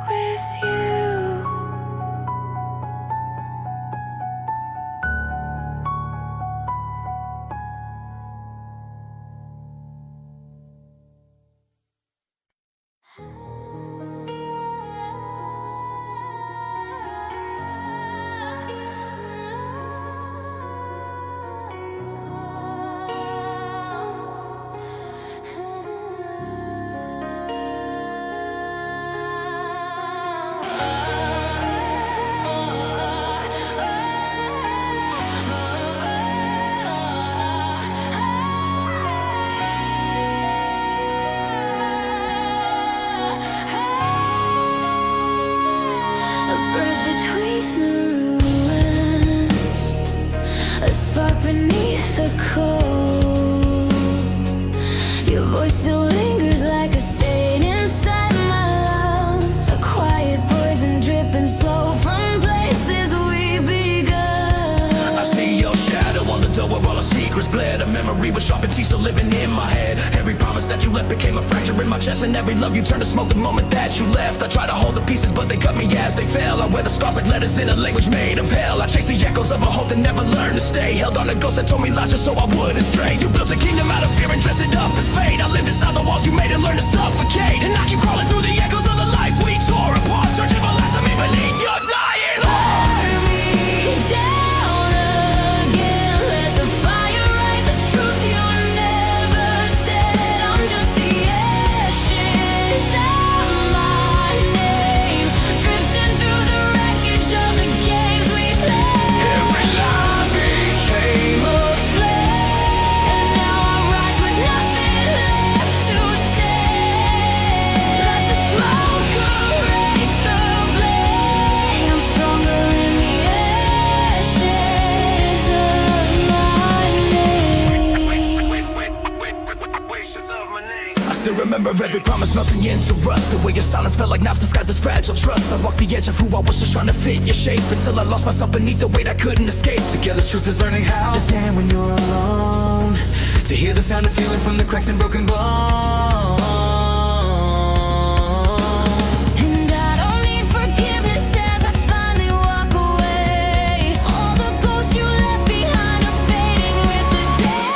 with you. A breath between the ruins, a spark beneath the cold. Your voice still lingers like a stain inside my lungs. A quiet poison dripping slow from places we begun. I see your shadow on the door where all our secrets bled. A memory with sharpened teeth still living in my head. Every promise that you left became a fracture in my chest. And every love you turned to smoke the moment that you left. I try to hold the pieces but they cut me as they fell. I wear the scars like letters in a language made of hell. I chase the echoes of a hope that never learned to stay. Held on to ghosts that told me lies just so I wouldn't stray. You built a kingdom out of fear and dressed it up as fate. I lived inside the walls you made and learned to suffocate. And I keep crawling through the echoes of the life we tore apart, searching for less of me beneath your dying heart. Burn me down again. Let the fire write the truth you never said. I'm just the ashes of my name, drifting through the wreckage of the games we played. Every lie became a Flame, and now I rise with nothing left to say. Let the smoke erase the blame. I'm stronger in the ashes of my name. I still remember every promise melting into rust. The way your silence felt like knives disguised as fragile trust. I walked the edge of who I was, just trying to fit your shape, until I lost myself beneath the weight I couldn't escape. Together's truth is learning how to stand when you're alone, to hear the sound of feeling from the cracks and broken bones. And I don't need forgiveness as I finally walk away. All the ghosts you left behind are fading with the day.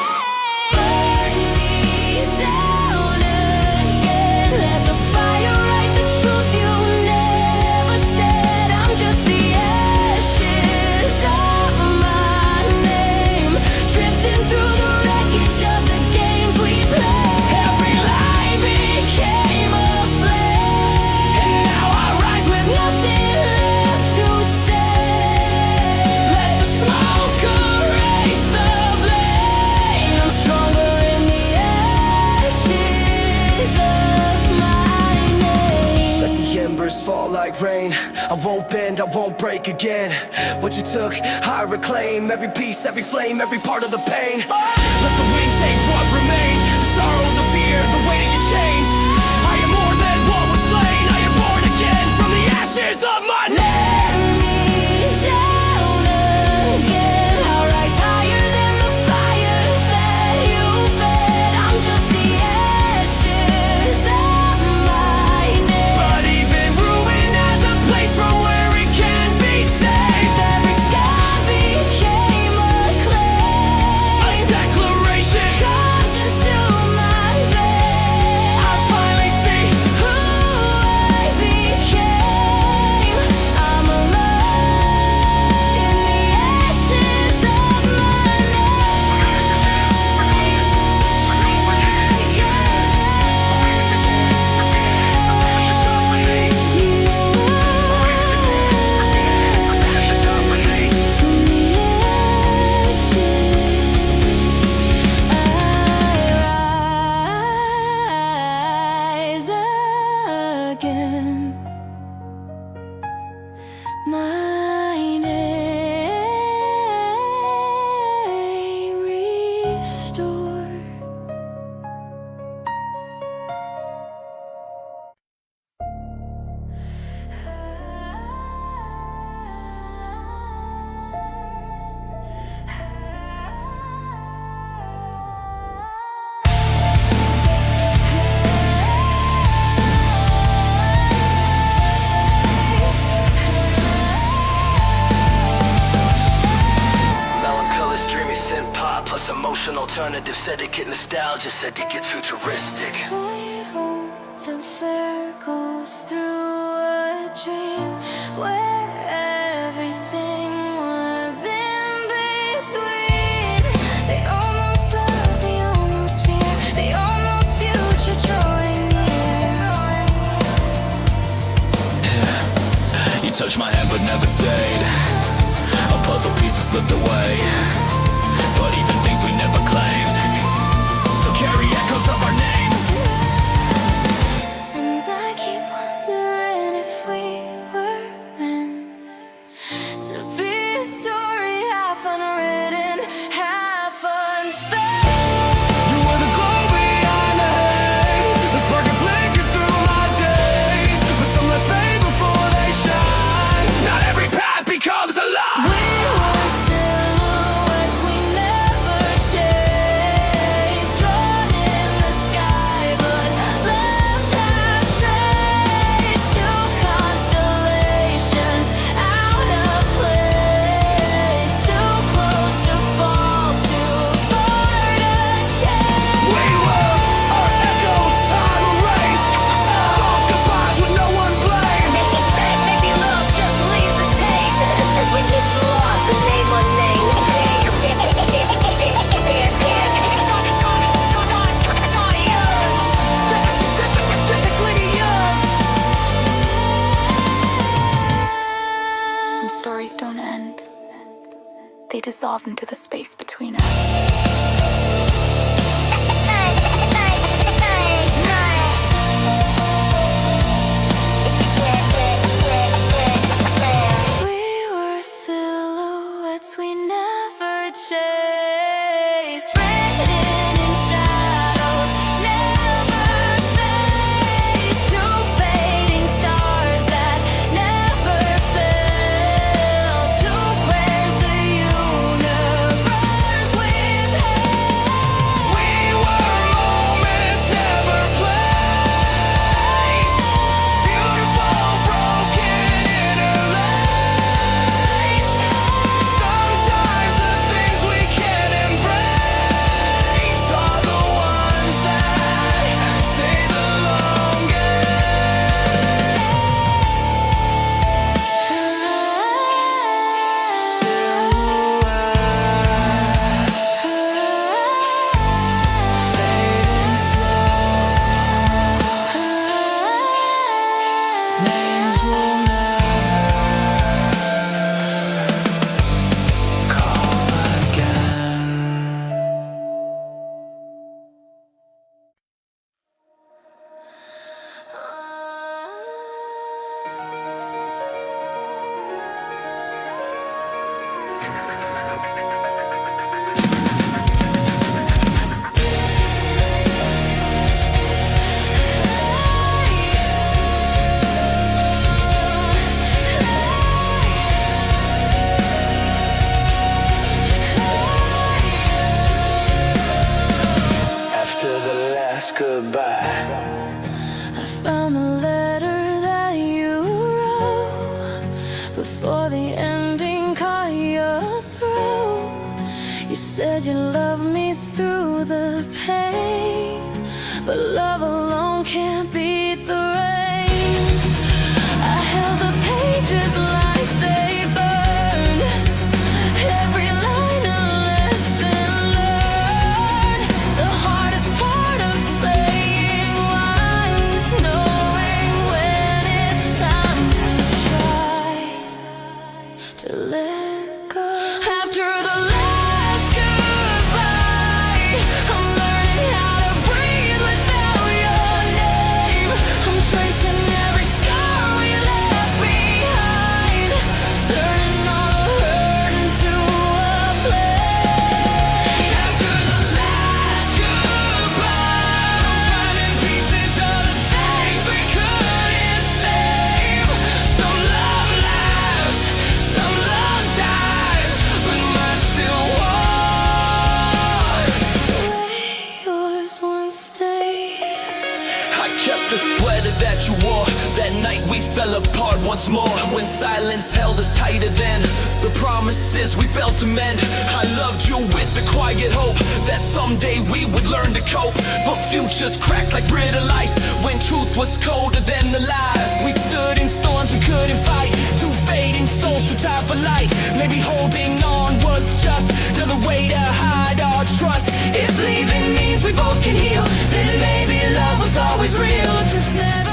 Burn me down again. Let the fire write the truth you never said. I'm just the ashes of my name, drifting through the wreckage of the games we played. Every lie Became a flame, and now I rise with nothing left to say. Let the smoke erase the blame. I'm stronger in the ashes of my name. let the embers fall like rain. I won't bend, I won't break again. What you took, I reclaim. Every piece, every flame, every part of the pain. Let the wind take what remains. The sorrow, the fear, the weight of your chains. I am more than what was slain. I am born again from the ashes of my name. Let me down again. I'll rise higher than the fire that you fed. I'm just the ashes of my name. But even ruin has a place from where it restore. Melancholy, dreamy synth pop plus emotion alternative. Said to get nostalgia, said to get futuristic. My hotel fare goes through a dream where everything was in between. They almost love, they almost fear, they almost future drawing near. You touched my hand but never stayed. A puzzle piece that slipped away. But even things we never claimed still carry echoes of our names. And I keep wondering if we were meant to be a story half unwritten, half unspent. You were the glow behind the haze, the spark that flickered through my days. But some must fade before they shine. Not every path becomes a lie. We were silhouettes we never chased, drawn in the sky but left half traced. Two constellations out of place, too close to fall, too far to chase. We were our echoes, time erased. Soft goodbyes with no one blamed. Making bad, maybe love just leaves a taste. As we get lost and name unnamed. Some stories don't end. They dissolve into the space between us. We were silhouettes we never chased, written in shadows, never faced. Two fading stars that never fell, two prayers the universe withheld. We were moments never placed. Beautiful, broken interlace. Sometimes the things we can't embrace are the ones that stay the names will never call again. After the last goodbye, I found the letter that you wrote before the ending caught your throat. You said you loved me through the pain, but love alone can't beat the rain. I held the pages like they burned, every line a lesson learned. The hardest part of saying wise, knowing when it's time to try to let go. After the last goodbye, I'm learning how to breathe without your name. I'm tracing fell apart once more when silence held us tighter than the promises we failed to mend. I loved you with the quiet hope that someday we would learn to cope, but futures cracked like brittle ice when truth was colder than the lies. We stood in storms we couldn't fight, two fading souls, too tired for light. Maybe holding on was just another way to hide our trust. If leaving means we both can heal, then maybe love was always real, just never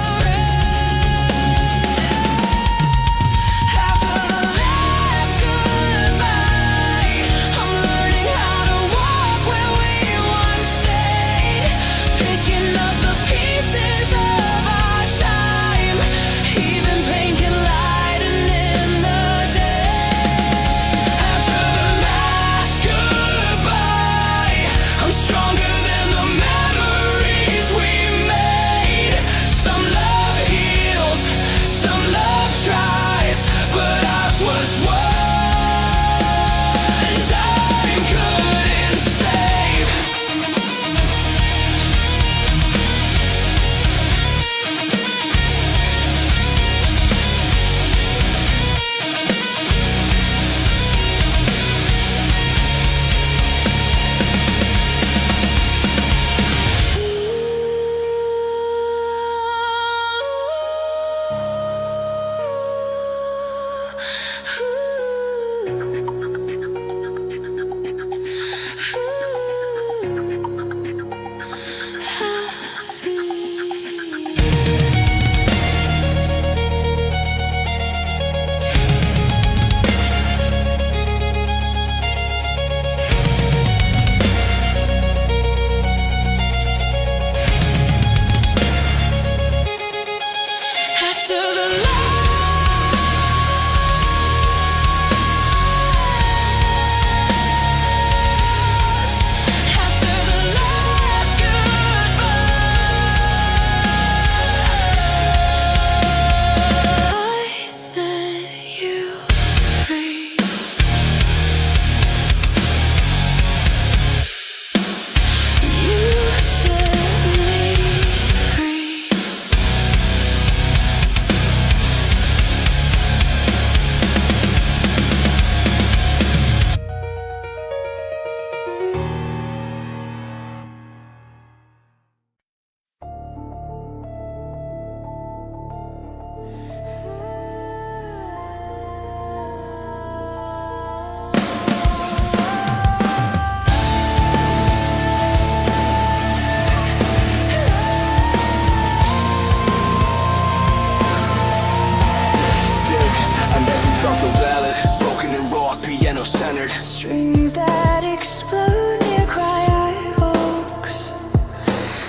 centered. Strings that explode near cry eyeballs,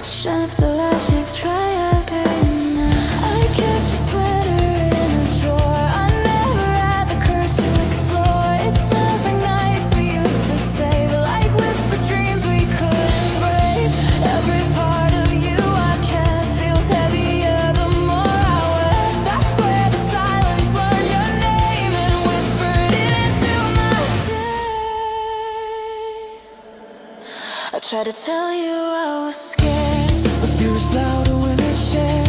sharp elastic tripping. I kept your sweater in a drawer. I never had the courage to explore. It smells like nights we used to save, like whispered dreams we couldn't break. Every part of you I kept feels heavier the more I wept. I swear the silence learned your name and whispered it into my shame. I tried to tell you I was scared, The fear is louder when it's shared.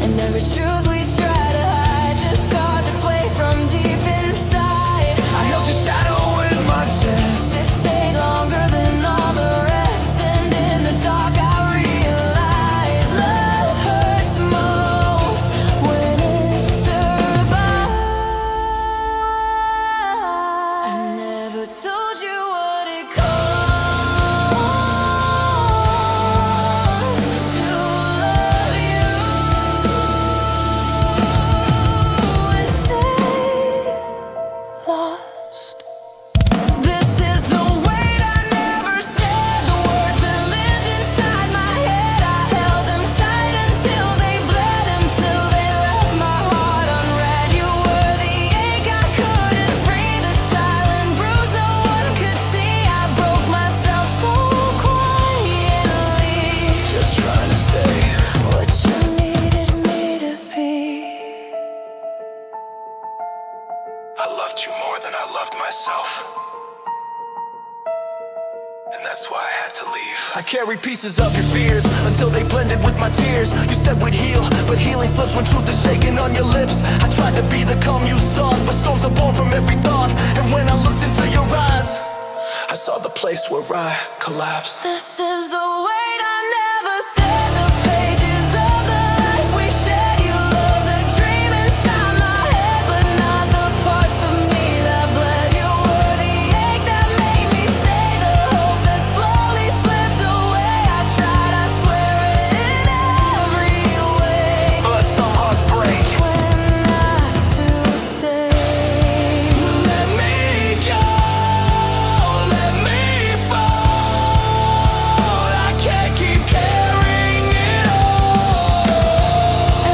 and every truth we try to hide just carved its way from deep inside. I held your shadow in my chest. It stayed longer than all the rest, and in the dark I realized love hurts most when it survives. I never told you what it costs to love you and stay lost. This is the weight I never said, the words that lived inside my head. I held them tight until they bled, until they left my heart unread. You were the ache I couldn't free, the silent bruise no one could see. and that's why I had to leave. I carry pieces of your fears until they blended with my tears. You said we'd heal, but healing slips when truth is shaking on your lips. I tried to be the calm you sought, but storms are born from every thought. And when I looked into your eyes, I saw the place where I collapsed. This is the weight I never said. The pages of the life we shared. You love the dream inside my head, but not the parts of me that bled. You were the ache that made me stay, the hope that slowly slipped away. I tried, I swear it, in every way, But some hearts break when asked to stay. Let me go, let me fall. I can't keep carrying it all.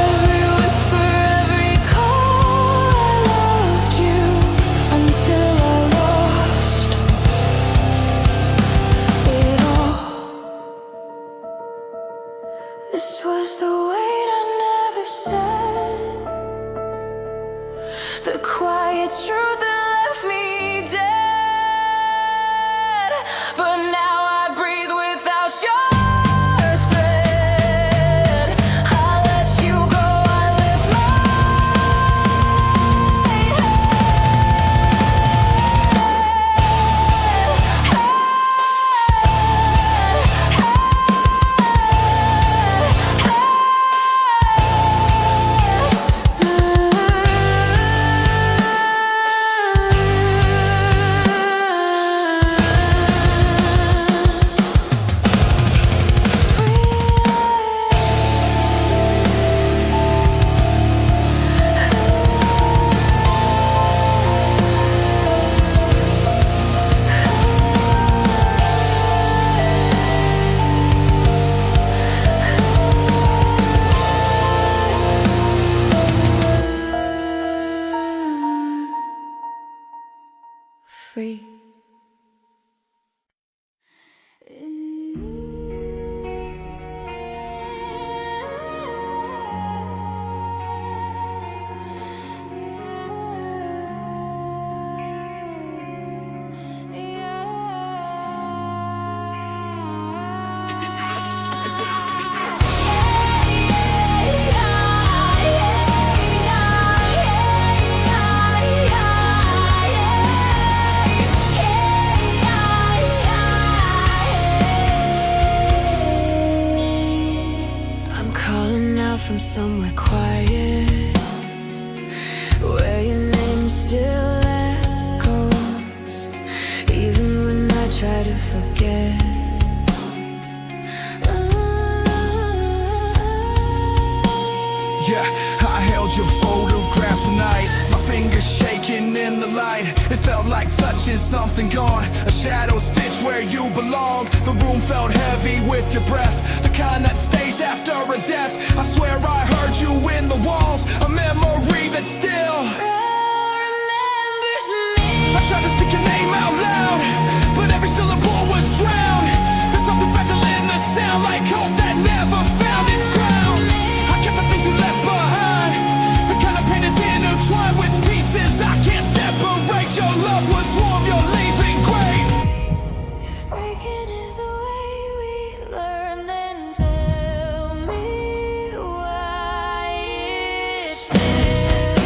Every whisper, every call, I loved you until I lost it all. This was the weight I never said, the quiet truth that left me dead. But now I breathe without your thread. I let you go, I lift my free. I'm calling out from somewhere quiet, where your name still echoes, even when I try to forget. Yeah, I held your photograph tonight, my fingers shaking in the light. It felt like touching something gone, a shadow stitch where you belong. The room felt heavy with your breath, the kind that stays after a death. I swear I heard you in the walls, a memory that still Remembers me. I tried to speak your name out loud, but every syllable was drowned. There's something fragile in the sound, like hope that never found its ground. I kept the things you left behind, the kind of pain that's intertwined with pieces I can't separate. Your love was warm, you're leaving great. If breaking is the way we learn, then tell me why it's still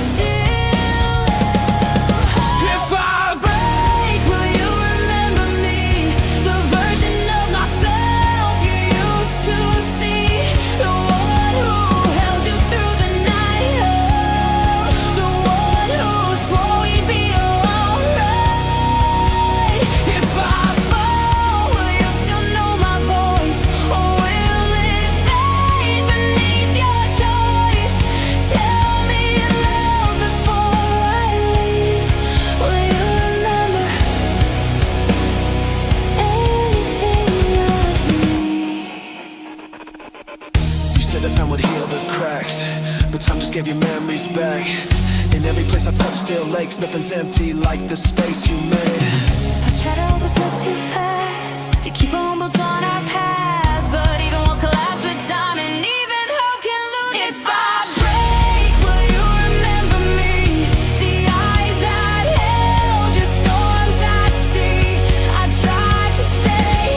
If I break. Will you remember me? The version of myself you used to see, the one who held you through the night, the one who swore we'd be alright. If I fall, will you still know my voice, or will it fade beneath your choice? Tell me in love before I leave. Will you remember anything of me? You said that time would heal the cracks, but time just gave your memories back. In every place I touch still aches, nothing's empty like the space you made. I try to overstep too fast, to keep on built on our past, but even walls collapse with time, and even hope can lose its If I break, will you remember me? The eyes that held your storms at sea. I tried to stay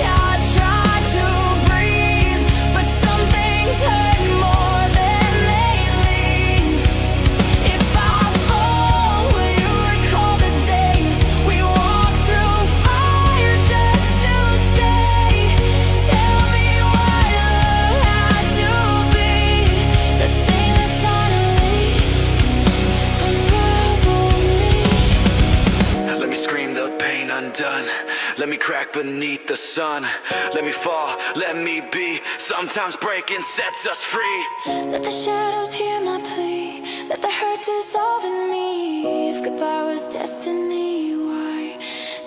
let me crack beneath the sun. Let me fall, let me be. Sometimes breaking sets us free. Let the shadows hear my plea. Let the hurt dissolve in me. If goodbye was destiny, why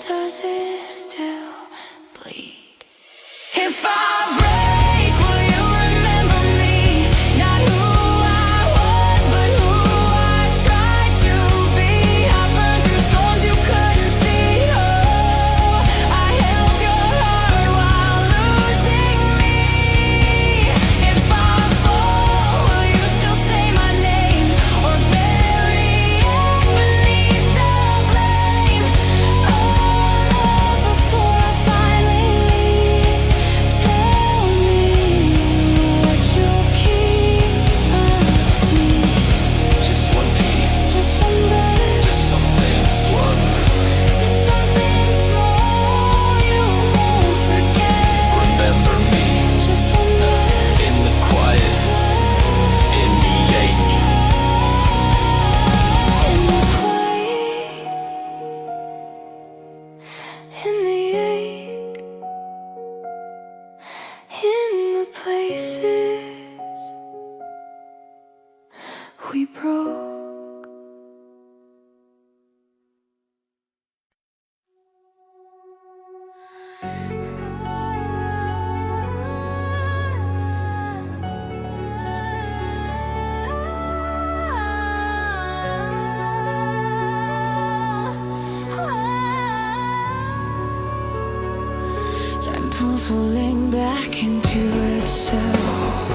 does it still bleed? If I break, will you remember me? Not who I was, but who I tried to be. I burned through storms you couldn't see. Oh, I held your heart while losing me. If I fall, will you still say my name? Or bury it beneath the blame? Oh, love, before I finally leave, tell me what you'll keep of me. Just one piece, Just one breath, just something swung. just something small you won't forget. Remember me Just one breath, in the quiet, in the ache. in the quiet, in the ache, in the places we broke. Time pulls falling back into itself.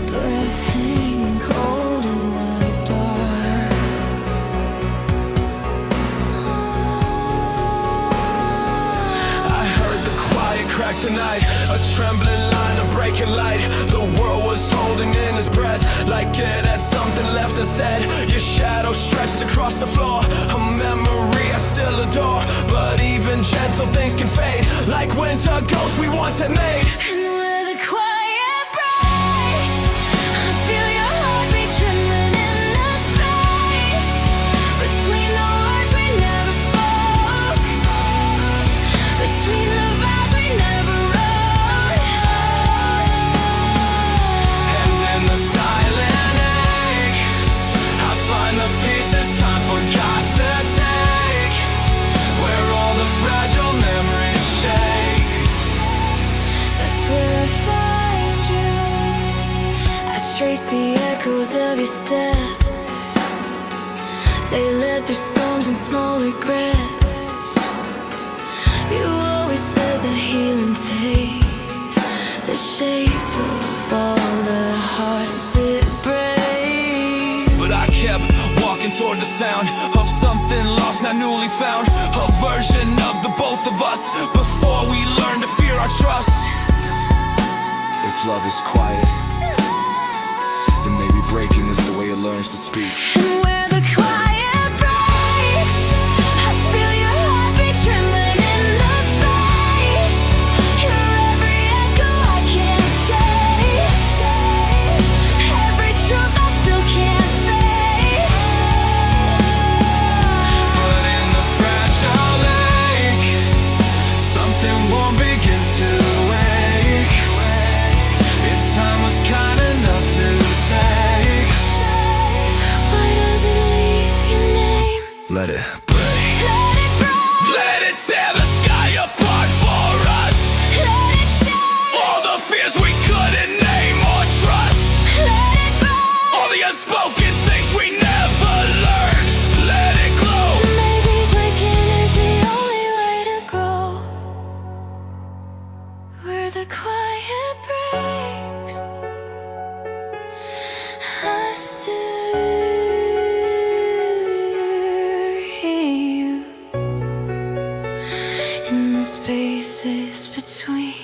Breath hanging cold in the dark. I heard the quiet crack tonight, a trembling line, a breaking light. The world was holding in its breath, like it had something left unsaid. Your shadow stretched across the floor, a memory I still adore. But even gentle things can fade, like winter ghosts we once had made. And where the quiet breaks, I feel your heartbeat trembling in the space between the words we never spoke, between the vows we never wrote. And in the silent ache, I find the pieces time forgot to take, where all the fragile memories shake. That's where I find you. I trace the echoes of your steps. They led through storms and small regrets. You always said that healing takes the shape of all the hearts it breaks. But I kept walking toward the sound of something lost, not newly found. A version of the both of us, before we learned to fear our trust. If love is quiet, then maybe breaking is the way it learns to speak. And where the quiet breaks, I feel your heartbeat trembling in the space. You're every echo I can't chase, every truth I still can't face. But in the fragile lake, something warm begins to wake. If time was kind enough to take, Why does it leave your name? let it break. Let it break, Let it tear the sky apart for us. let it shake, All the fears we couldn't name or trust. let it break. All the unspoken things we never learned. Let it glow. Maybe breaking is the only way to grow. Where the quiet breaks, I still hear you in the spaces between